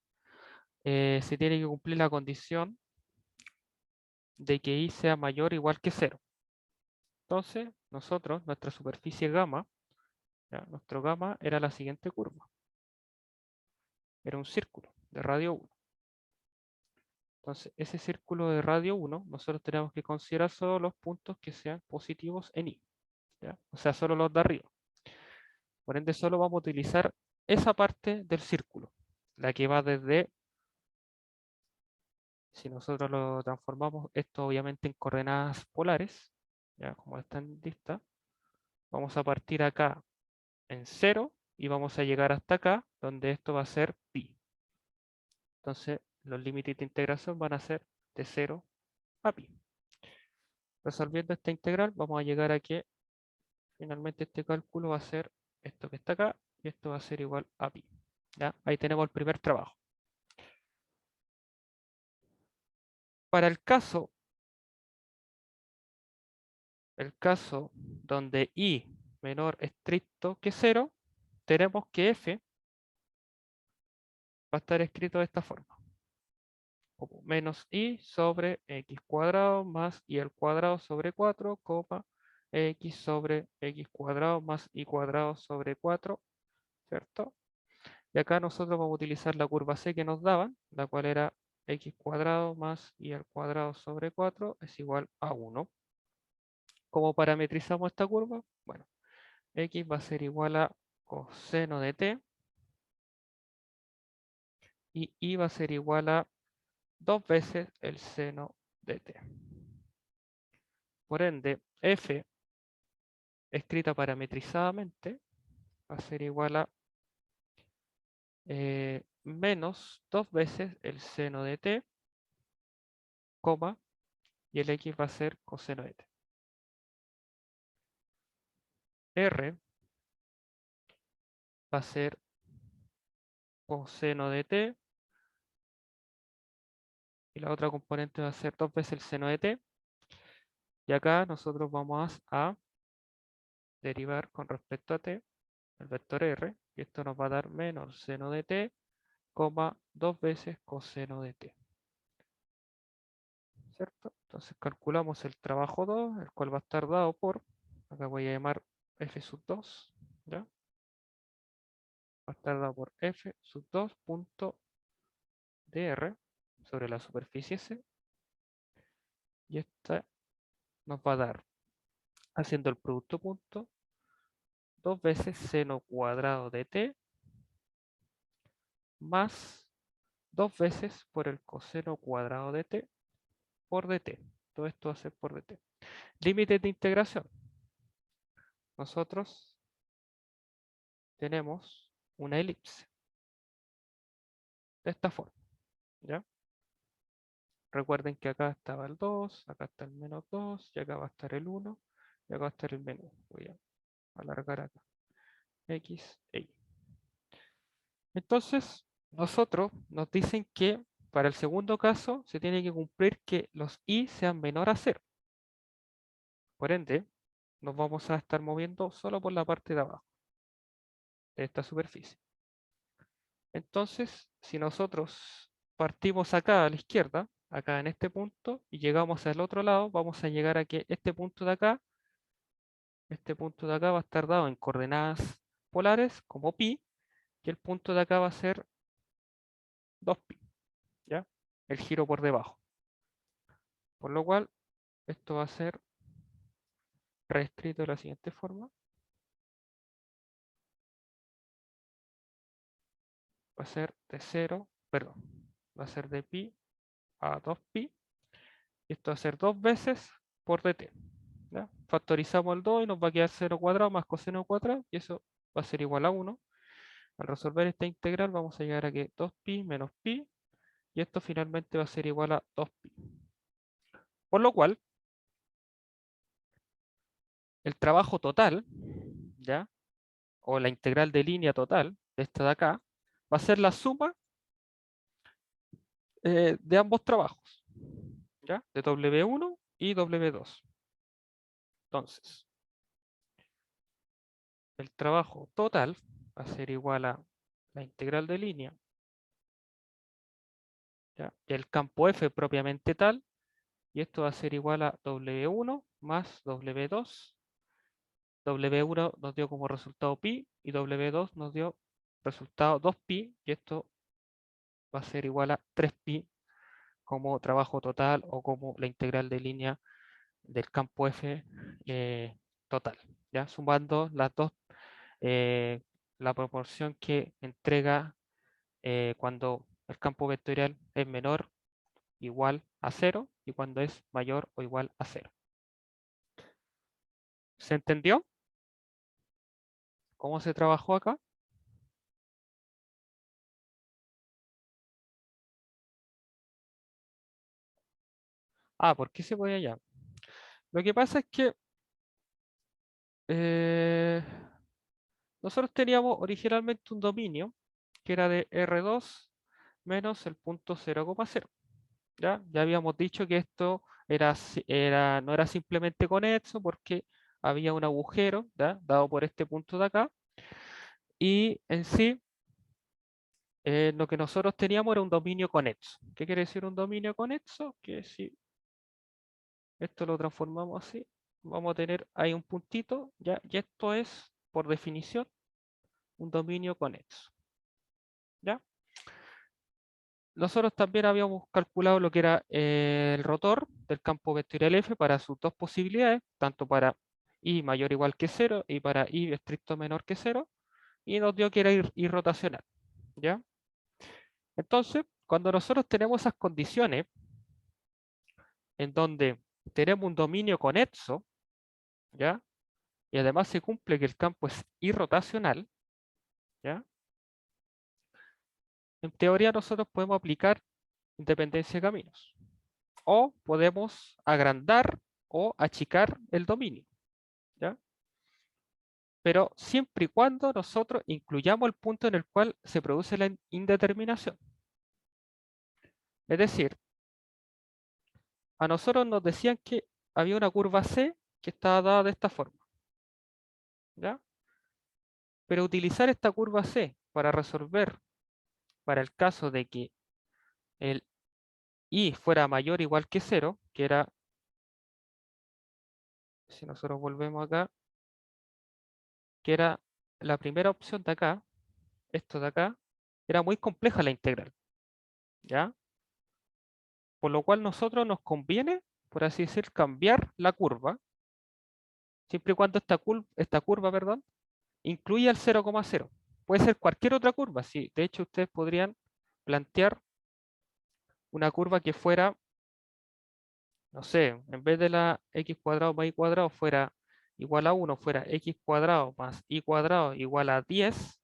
se tiene que cumplir la condición de que i sea mayor o igual que 0. Entonces, nosotros, nuestra superficie gamma, ¿ya? Nuestro gamma era la siguiente curva. Era un círculo de radio 1. Entonces, ese círculo de radio 1, nosotros tenemos que considerar solo los puntos que sean positivos en i, ¿ya? O sea, solo los de arriba. Por ende, solo vamos a utilizar esa parte del círculo, la que va desde, si nosotros lo transformamos esto obviamente en coordenadas polares, ya como está en lista, vamos a partir acá en 0 y vamos a llegar hasta acá, donde esto va a ser pi. Entonces, los límites de integración van a ser de 0 a pi. Resolviendo esta integral, vamos a llegar a que finalmente este cálculo va a ser esto que está acá, y esto va a ser igual a pi. ¿Ya? Ahí tenemos el primer trabajo. Para el caso donde i menor estricto que 0, tenemos que f va a estar escrito de esta forma, como menos i sobre x cuadrado más i al cuadrado sobre 4, x sobre x cuadrado más y cuadrado sobre 4, ¿cierto? Y acá nosotros vamos a utilizar la curva C que nos daban, la cual era x cuadrado más y al cuadrado sobre 4 es igual a 1. ¿Cómo parametrizamos esta curva? Bueno, x va a ser igual a coseno de t y y va a ser igual a 2 veces el seno de t. Por ende, f escrita parametrizadamente va a ser igual a menos 2 veces el seno de t, coma, y el x va a ser coseno de t. R va a ser coseno de t y la otra componente va a ser 2 veces el seno de t. Y acá nosotros vamos a derivar con respecto a t el vector r, y esto nos va a dar menos seno de t, coma 2 veces coseno de t, ¿cierto? Entonces calculamos el trabajo 2, el cual va a estar dado por, acá voy a llamar f sub 2, ¿ya? Va a estar dado por f sub 2 punto dr sobre la superficie S, y esta nos va a dar, haciendo el producto punto, 2 veces seno cuadrado de t más 2 veces por el coseno cuadrado de t por dt. Todo esto va a ser por dt. Límites de integración. Nosotros tenemos una elipse de esta forma, ¿ya? Recuerden que acá estaba el 2, acá está el menos 2, y acá va a estar el 1, y acá va a estar el menos 1. Voy a alargar acá. X e Y. Entonces, nosotros nos dicen que para el segundo caso se tiene que cumplir que los y sean menor a 0. Por ende, nos vamos a estar moviendo solo por la parte de abajo de esta superficie. Entonces, si nosotros partimos acá a la izquierda, acá en este punto, y llegamos al otro lado, vamos a llegar a que este punto de acá va a estar dado en coordenadas polares como pi, y el punto de acá va a ser 2pi, ¿ya? El giro por debajo. Por lo cual, esto va a ser reescrito de la siguiente forma. Va a ser de 0, perdón, va a ser de pi a 2pi. Y esto va a ser 2 veces por dt. ¿Ya? Factorizamos el 2 y nos va a quedar 0 cuadrado más coseno cuadrado, y eso va a ser igual a 1. Al resolver esta integral vamos a llegar a que 2pi menos pi, y esto finalmente va a ser igual a 2pi. Por lo cual, el trabajo total, ¿ya? O la integral de línea total de esta de acá, va a ser la suma de ambos trabajos, ¿ya? De W1 y W2. Entonces, el trabajo total va a ser igual a la integral de línea, ¿ya? Y el campo F propiamente tal, y esto va a ser igual a W1 más W2. W1 nos dio como resultado pi y W2 nos dio resultado 2pi, y esto va a ser igual a 3pi como trabajo total o como la integral de línea del campo F total, ¿ya? Sumando las dos, la proporción que entrega cuando el campo vectorial es menor o igual a 0 y cuando es mayor o igual a 0. ¿Se entendió cómo se trabajó acá? Ah, ¿por qué se puede allá? Lo que pasa es que eh, nosotros teníamos originalmente un dominio que era de R2 menos el punto 0,0. ¿Ya? Habíamos dicho que esto no era simplemente conexo porque había un agujero, ¿ya? Dado por este punto de acá. Y en sí, lo que nosotros teníamos era un dominio conexo. ¿Qué quiere decir un dominio conexo? Que si esto lo transformamos así, vamos a tener ahí un puntito, ¿ya? Y esto es, por definición, un dominio conexo, ¿ya? Nosotros también habíamos calculado lo que era el rotor del campo vectorial F para sus dos posibilidades, tanto para i mayor o igual que 0 y para i estricto menor que 0, y nos dio que era irrotacional, ¿ya? Entonces, cuando nosotros tenemos esas condiciones en donde tenemos un dominio conexo, ¿ya? Y además se cumple que el campo es irrotacional, ¿ya? En teoría nosotros podemos aplicar independencia de caminos. O podemos agrandar o achicar el dominio, ¿ya? Pero siempre y cuando nosotros incluyamos el punto en el cual se produce la indeterminación. Es decir, a nosotros nos decían que había una curva C que estaba dada de esta forma, ¿ya? Pero utilizar esta curva C para resolver, para el caso de que el i fuera mayor o igual que 0, que era Si nosotros volvemos acá, que era la primera opción de acá, esto de acá, era muy compleja la integral, ¿ya? Por lo cual nosotros nos conviene, por así decir, cambiar la curva, siempre y cuando esta curva, perdón, incluya el 0,0. Puede ser cualquier otra curva, sí. De hecho, ustedes podrían plantear una curva que fuera, no sé, en vez de la x cuadrado más y cuadrado fuera igual a 1, fuera x cuadrado más y cuadrado igual a 10,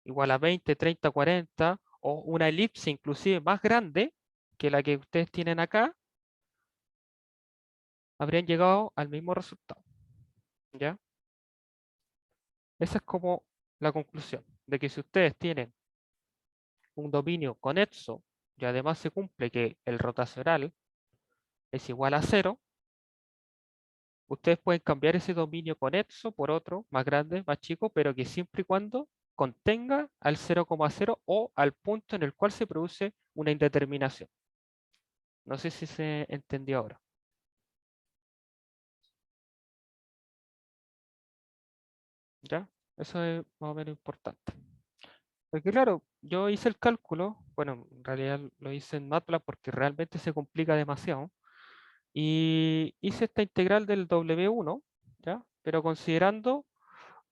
igual a 20, 30, 40, o una elipse inclusive más grande que la que ustedes tienen acá, habrían llegado al mismo resultado, ¿ya? Esa es como la conclusión, de que si ustedes tienen un dominio conexo y además se cumple que el rotacional es igual a cero, ustedes pueden cambiar ese dominio conexo por otro más grande, más chico, pero que siempre y cuando contenga al 0,0 o al punto en el cual se produce una indeterminación. No sé si se entendió ahora. ¿Ya? Eso es más o menos importante. Porque claro, yo hice el cálculo, bueno, en realidad lo hice en MATLAB porque realmente se complica demasiado. Y hice esta integral del W1, ¿ya? Pero considerando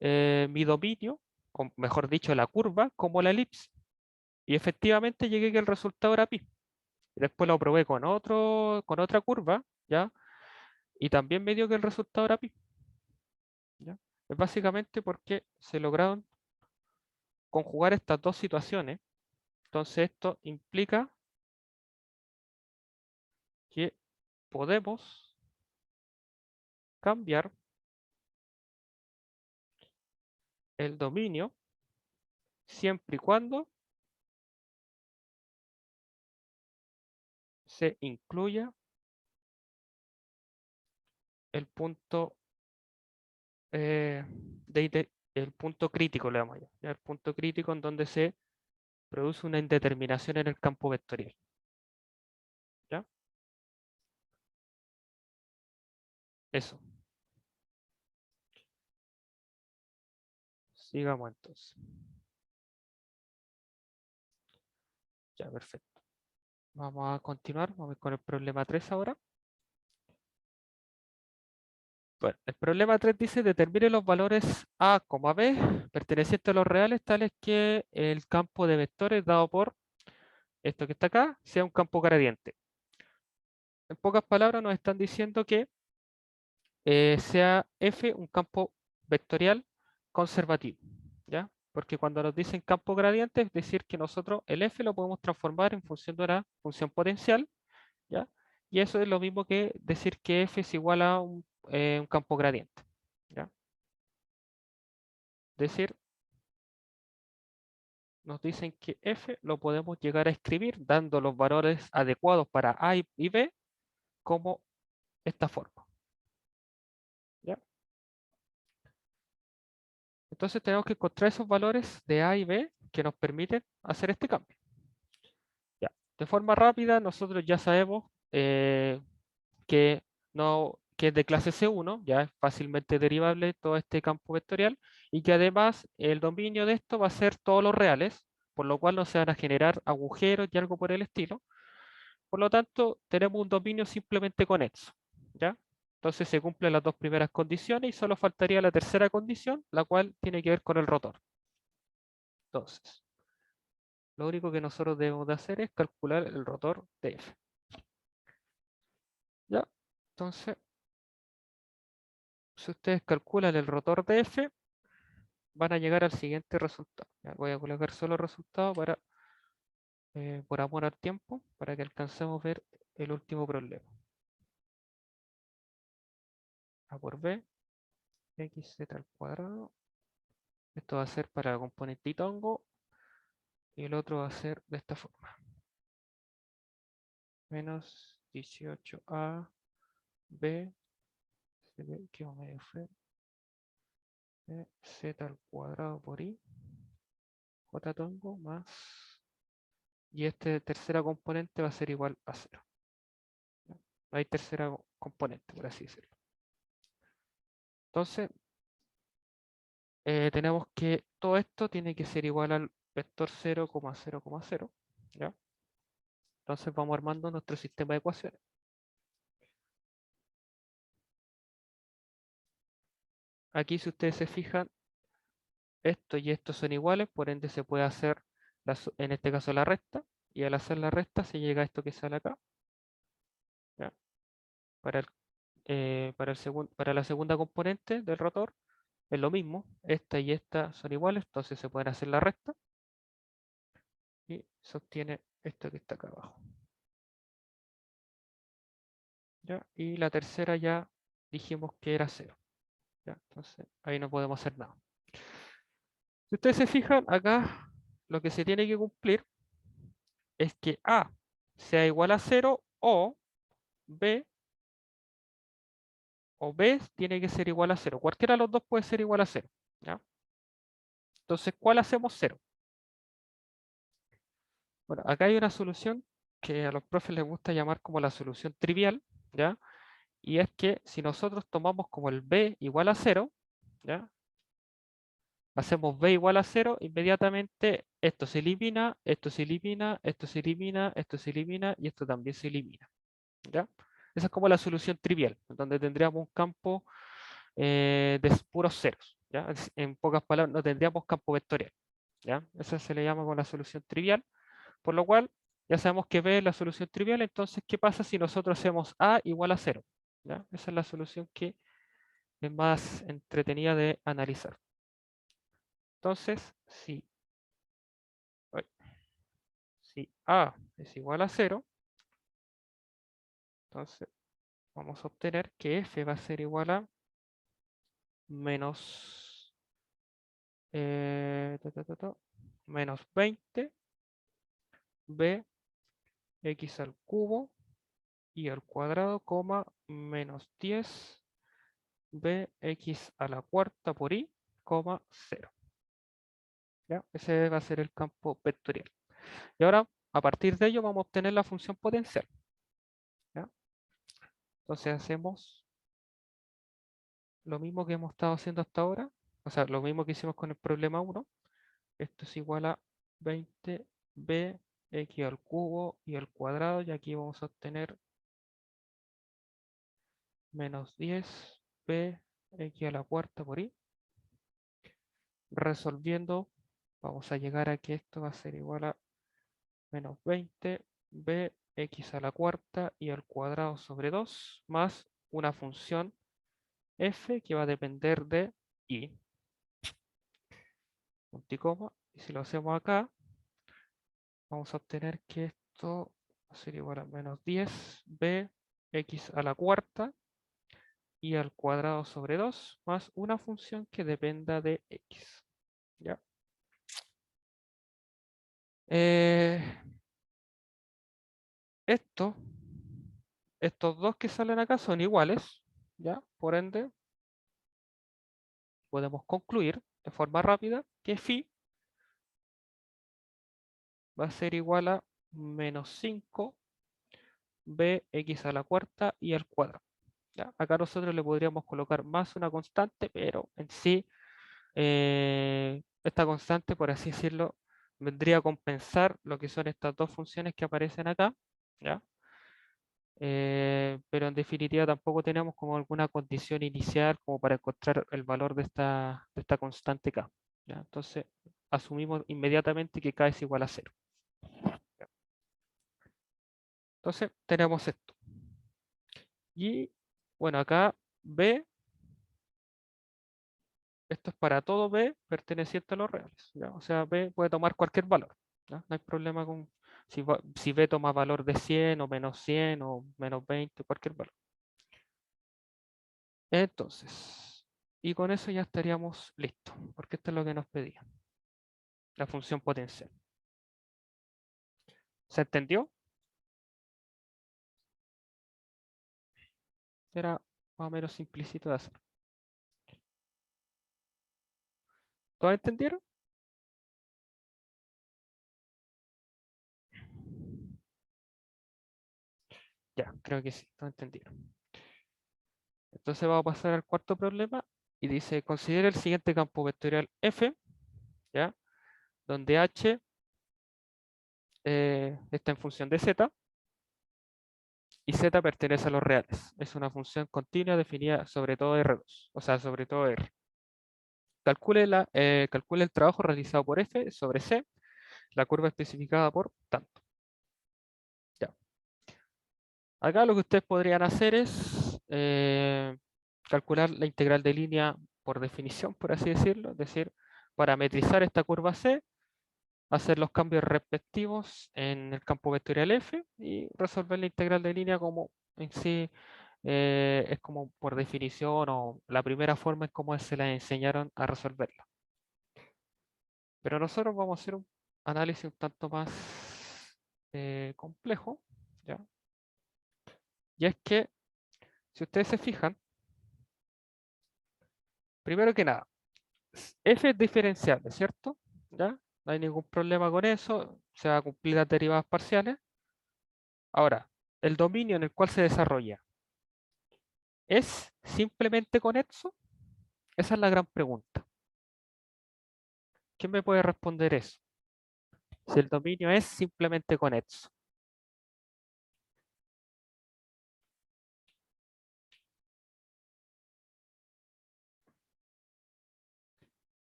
mi dominio, o mejor dicho, la curva, como la elipse. Y efectivamente llegué que el resultado era pi. Después lo probé con otra curva, ¿ya? Y también me dio que el resultado era pi, ¿ya? Es básicamente porque se lograron conjugar estas dos situaciones. Entonces esto implica que podemos cambiar el dominio siempre y cuando se incluya el punto el punto crítico, le damos ya, el punto crítico en donde se produce una indeterminación en el campo vectorial. ¿Ya? Eso. Sigamos entonces. Ya, perfecto. Vamos a continuar. Vamos a ir con el problema 3 ahora. Bueno, el problema 3 dice determine los valores A, B pertenecientes a los reales tales que el campo de vectores dado por esto que está acá sea un campo gradiente. En pocas palabras nos están diciendo que sea F un campo vectorial conservativo, ¿ya? Porque cuando nos dicen campo gradiente, es decir, que nosotros el F lo podemos transformar en función de una función potencial, ¿ya? Y eso es lo mismo que decir que F es igual a un campo gradiente, ¿ya? Es decir, nos dicen que F lo podemos llegar a escribir dando los valores adecuados para A y B como esta forma, ¿ya? Entonces tenemos que encontrar esos valores de A y B que nos permiten hacer este cambio. Ya. De forma rápida, nosotros ya sabemos que, no, que es de clase C1, ya es fácilmente derivable todo este campo vectorial, y que además el dominio de esto va a ser todos los reales, por lo cual no se van a generar agujeros y algo por el estilo. Por lo tanto, tenemos un dominio simplemente conexo, ¿ya? Entonces se cumplen las dos primeras condiciones y solo faltaría la tercera condición, la cual tiene que ver con el rotor. Entonces, lo único que nosotros debemos de hacer es calcular el rotor de F. ¿Ya? Entonces, si ustedes calculan el rotor de F, van a llegar al siguiente resultado. Ya, voy a colocar solo el resultado para, por amor al tiempo, para que alcancemos a ver el último problema. A por B, xz al cuadrado. Esto va a ser para la componente y tongo, y el otro va a ser de esta forma. Menos 18a b, que medio fue, z al cuadrado por i, j tongo más, y este tercera componente va a ser igual a 0. No hay tercera componente, por así decirlo. Entonces, tenemos que todo esto tiene que ser igual al vector 0,0,0. ¿Ya? Entonces vamos armando nuestro sistema de ecuaciones. Aquí, si ustedes se fijan, esto y esto son iguales, por ende se puede hacer, en este caso, la resta, y al hacer la resta se llega a esto que sale acá. ¿Ya? Para para la segunda componente del rotor es lo mismo, esta y esta son iguales, entonces se pueden hacer la resta y se obtiene esto que está acá abajo. ¿Ya? Y la tercera ya dijimos que era 0. ¿Ya? Entonces ahí no podemos hacer nada. Si ustedes se fijan acá, lo que se tiene que cumplir es que A sea igual a 0 B o B tiene que ser igual a 0. Cualquiera de los dos puede ser igual a 0. ¿Ya? Entonces, ¿cuál hacemos 0? Bueno, acá hay una solución que a los profes les gusta llamar como la solución trivial, ¿ya? Y es que si nosotros tomamos como el B igual a 0, ¿ya? Hacemos B igual a 0, inmediatamente esto se elimina, esto se elimina, esto se elimina, esto se elimina y esto también se elimina. ¿Ya? Esa es como la solución trivial, donde tendríamos un campo de puros ceros. ¿Ya? En pocas palabras, no tendríamos campo vectorial. ¿Ya? Esa se le llama con la solución trivial, por lo cual ya sabemos que B es la solución trivial, entonces, ¿qué pasa si nosotros hacemos A igual a 0? ¿Ya? Esa es la solución que es más entretenida de analizar. Entonces, ay, si A es igual a 0, entonces vamos a obtener que F va a ser igual a menos, menos 20 B x al cubo y al cuadrado, coma, menos 10 B x a la cuarta por i, coma, 0. ¿Ya? Ese va a ser el campo vectorial. Y ahora, a partir de ello, vamos a obtener la función potencial. ¿Ya? Entonces hacemos lo mismo que hemos estado haciendo hasta ahora, o sea, lo mismo que hicimos con el problema 1. Esto es igual a 20b x al cubo y al cuadrado, y aquí vamos a obtener menos 10b x a la cuarta por i. Resolviendo, vamos a llegar a que esto va a ser igual a menos 20b x a la cuarta y al cuadrado sobre 2 más una función f que va a depender de i, punto y coma. Y si lo hacemos acá, vamos a obtener que esto va a ser igual a menos 10b x a la cuarta y al cuadrado sobre 2 más una función que dependa de x. ¿Ya? Eh, esto, estos dos que salen acá son iguales, ¿ya? Por ende, podemos concluir de forma rápida que phi va a ser igual a menos 5 bx a la cuarta y al cuadrado. ¿Ya? Acá nosotros le podríamos colocar más una constante, pero en sí esta constante, por así decirlo, vendría a compensar lo que son estas dos funciones que aparecen acá, ¿ya? Pero en definitiva tampoco tenemos como alguna condición inicial como para encontrar el valor de esta constante k. ¿Ya? Entonces asumimos inmediatamente que k es igual a 0. ¿Ya? Entonces tenemos esto. Y bueno, acá b, esto es para todo b perteneciente a los reales. ¿Ya? O sea, b puede tomar cualquier valor. ¿Ya? No hay problema con si b toma valor de 100 o menos 100 o menos 20, cualquier valor. Entonces, y con eso ya estaríamos listos, porque esto es lo que nos pedía, la función potencial. ¿Se entendió? Era más o menos simplicito de hacer. ¿Todos entendieron? Ya, creo que sí, todos entendieron. Entonces vamos a pasar al cuarto problema y dice, considera el siguiente campo vectorial F, ¿ya? Donde H está en función de Z y Z pertenece a los reales. Es una función continua definida sobre todo R2, o sea, sobre todo R. Calcule el trabajo realizado por F sobre C, la curva especificada por tanto. Ya. Acá lo que ustedes podrían hacer es calcular la integral de línea por definición, por así decirlo, es decir, parametrizar esta curva C, hacer los cambios respectivos en el campo vectorial F y resolver la integral de línea como en sí es como por definición o la primera forma en cómo se la enseñaron a resolverla. Pero nosotros vamos a hacer un análisis un tanto más complejo, ¿ya? Y es que, si ustedes se fijan, primero que nada, f es diferenciable, ¿cierto? ¿Ya? No hay ningún problema con eso, se va a cumplir las derivadas parciales. Ahora, el dominio en el cual se desarrolla, ¿es simplemente conexo? Esa es la gran pregunta. ¿Quién me puede responder eso? Si el dominio es simplemente conexo.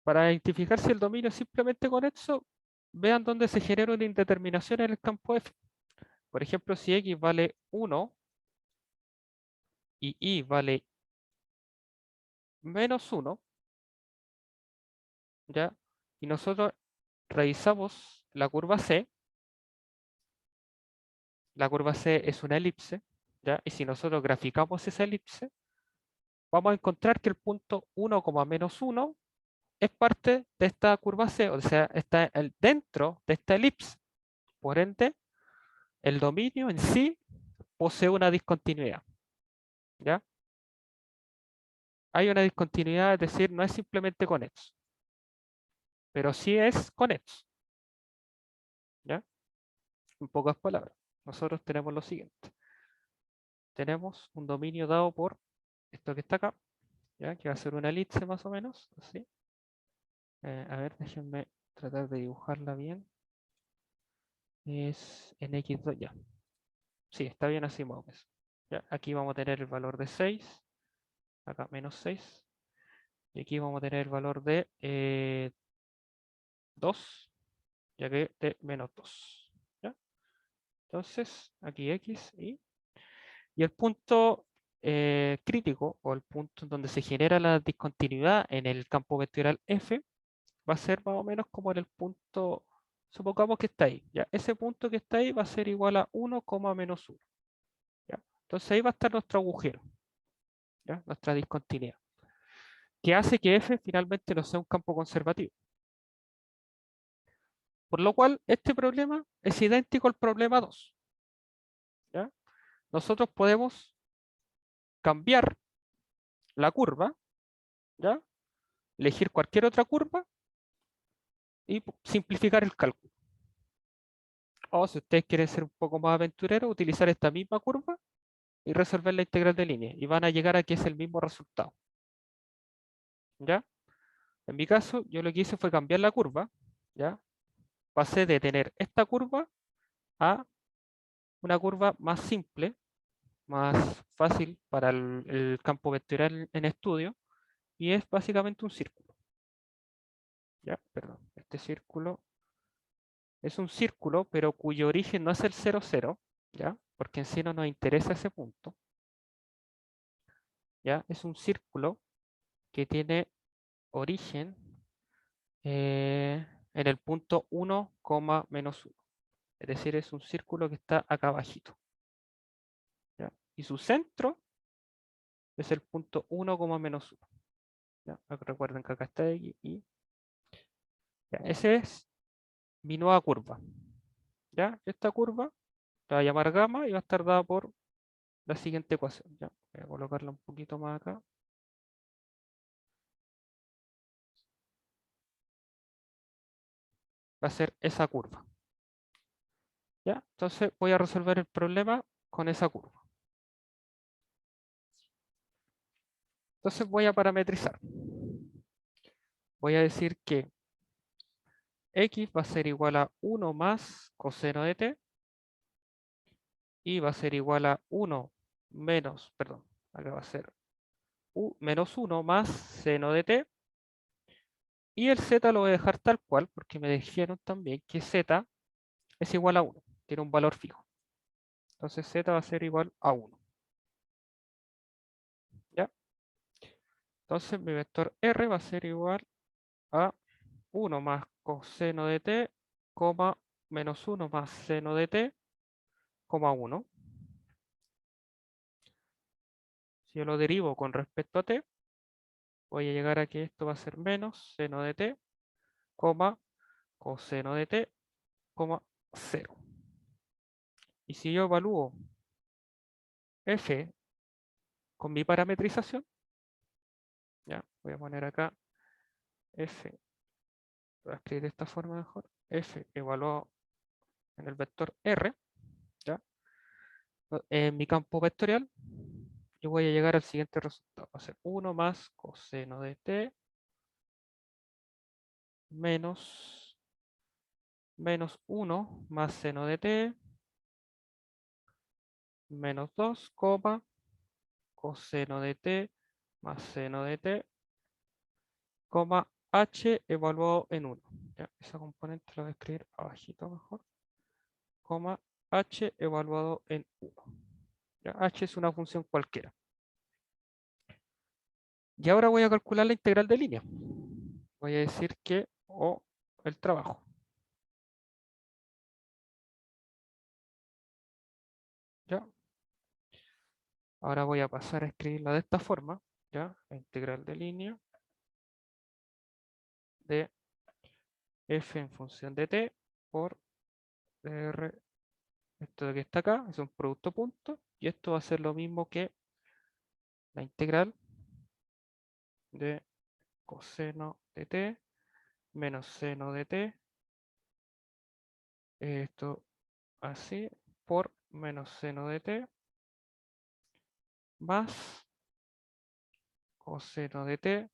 Para identificar si el dominio es simplemente conexo, vean dónde se genera una indeterminación en el campo F. Por ejemplo, si X vale 1 y Y vale menos 1, ¿ya? Y nosotros revisamos la curva C es una elipse, ¿ya? Y si nosotros graficamos esa elipse, vamos a encontrar que el punto 1, menos 1 es parte de esta curva C, o sea, está dentro de esta elipse. Por ende, el dominio en sí posee una discontinuidad, ¿ya? Hay una discontinuidad, es decir, no es simplemente conexo, pero sí es conexo, ¿ya? En pocas palabras, nosotros tenemos lo siguiente. Tenemos un dominio dado por esto que está acá, ¿ya? Que va a ser una elipse más o menos, así. A ver, déjenme tratar de dibujarla bien. Es en X2, ya. Sí, está bien así más o menos. Ya, aquí vamos a tener el valor de 6, acá menos 6, y aquí vamos a tener el valor de 2, ya que de menos 2. ¿Ya? Entonces, aquí X y el punto crítico, o el punto donde se genera la discontinuidad en el campo vectorial F, va a ser más o menos como en el punto, supongamos que está ahí, ¿ya? Ese punto que está ahí va a ser igual a 1, menos 1, ¿ya? Entonces ahí va a estar nuestro agujero, ¿ya? Nuestra discontinuidad, que hace que F finalmente no sea un campo conservativo. Por lo cual, este problema es idéntico al problema 2, ¿ya? Nosotros podemos cambiar la curva, ¿ya? Elegir cualquier otra curva y simplificar el cálculo. O si ustedes quieren ser un poco más aventureros, utilizar esta misma curva y resolver la integral de línea. Y van a llegar a que es el mismo resultado. ¿Ya? En mi caso, yo lo que hice fue cambiar la curva. ¿Ya? Pasé de tener esta curva a una curva más simple, más fácil para el campo vectorial en estudio. Y es básicamente un círculo. ¿Ya? Perdón. Este círculo es un círculo, pero cuyo origen no es el 0, 0. ¿Ya? Porque en sí no nos interesa ese punto. ¿Ya? Es un círculo que tiene origen en el punto 1, menos 1. Es decir, es un círculo que está acá abajito, ¿ya? Y su centro es el punto 1, menos 1. ¿Ya? Recuerden que acá está X y ya, ese es mi nueva curva. ¿Ya? Esta curva la voy a llamar gamma y va a estar dada por la siguiente ecuación. ¿Ya? Voy a colocarla un poquito más acá. Va a ser esa curva. ¿Ya? Entonces voy a resolver el problema con esa curva. Entonces voy a parametrizar. Voy a decir que x va a ser igual a 1 más coseno de t y va a ser igual a 1 menos, perdón, acá va a ser menos 1 más seno de t, y el z lo voy a dejar tal cual porque me dijeron también que z es igual a 1, tiene un valor fijo. Entonces z va a ser igual a 1. ¿Ya? Entonces mi vector r va a ser igual a 1 más coseno de t, coma, menos 1 más seno de t, coma 1. Si yo lo derivo con respecto a t, voy a llegar a que esto va a ser menos seno de t, coma, coseno de t, coma 0. Y si yo evalúo f con mi parametrización, ya, voy a poner acá f, voy a escribir de esta forma mejor, f evaluado en el vector r, ya, en mi campo vectorial, yo voy a llegar al siguiente resultado. Va a ser 1 más coseno de t menos 1 más seno de t menos 2, coseno de t más seno de t, h evaluado en 1. ¿Ya? Esa componente la voy a escribir abajito mejor, h evaluado en 1. ¿Ya? H es una función cualquiera. Y ahora voy a calcular la integral de línea. Voy a decir que O el trabajo. ¿Ya? Ahora voy a pasar a escribirla de esta forma. ¿Ya? La integral de línea de f en función de t por r. Esto de que está acá es un producto punto. Y esto va a ser lo mismo que la integral de coseno de t menos seno de t. Esto así por menos seno de t más coseno de t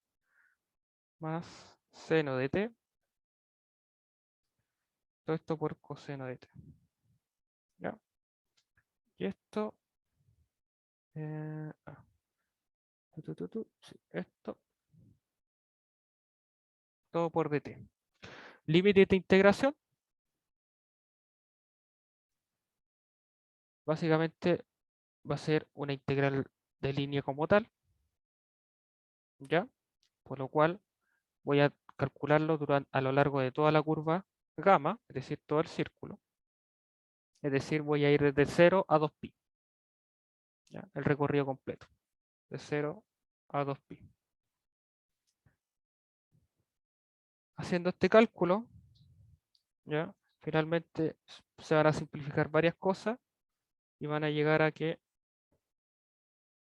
más seno de t. Todo esto por coseno de t. ¿Ya? Y esto, sí, esto, todo por dt. Límite de integración, básicamente va a ser una integral de línea como tal, ¿ya? Por lo cual voy a calcularlo a lo largo de toda la curva gamma, es decir, todo el círculo. Es decir, voy a ir desde 0 a 2pi, ¿ya? El recorrido completo, de 0 a 2pi. Haciendo este cálculo, ¿ya? Finalmente se van a simplificar varias cosas y van a llegar a que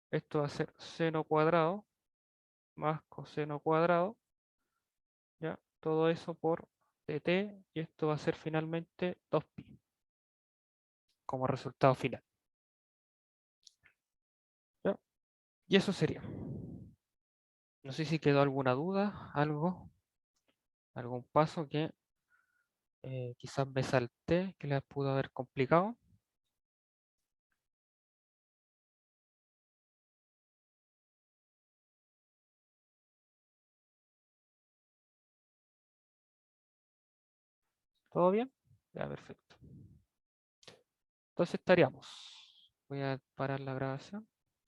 esto va a ser seno cuadrado más coseno cuadrado, ¿ya? Todo eso por dt, y esto va a ser finalmente 2pi como resultado final, ¿ya? Y eso sería. No sé si quedó alguna duda, algún paso que quizás me salté, que les pudo haber complicado. ¿Todo bien? Ya, perfecto. Entonces estaríamos. Voy a parar la grabación.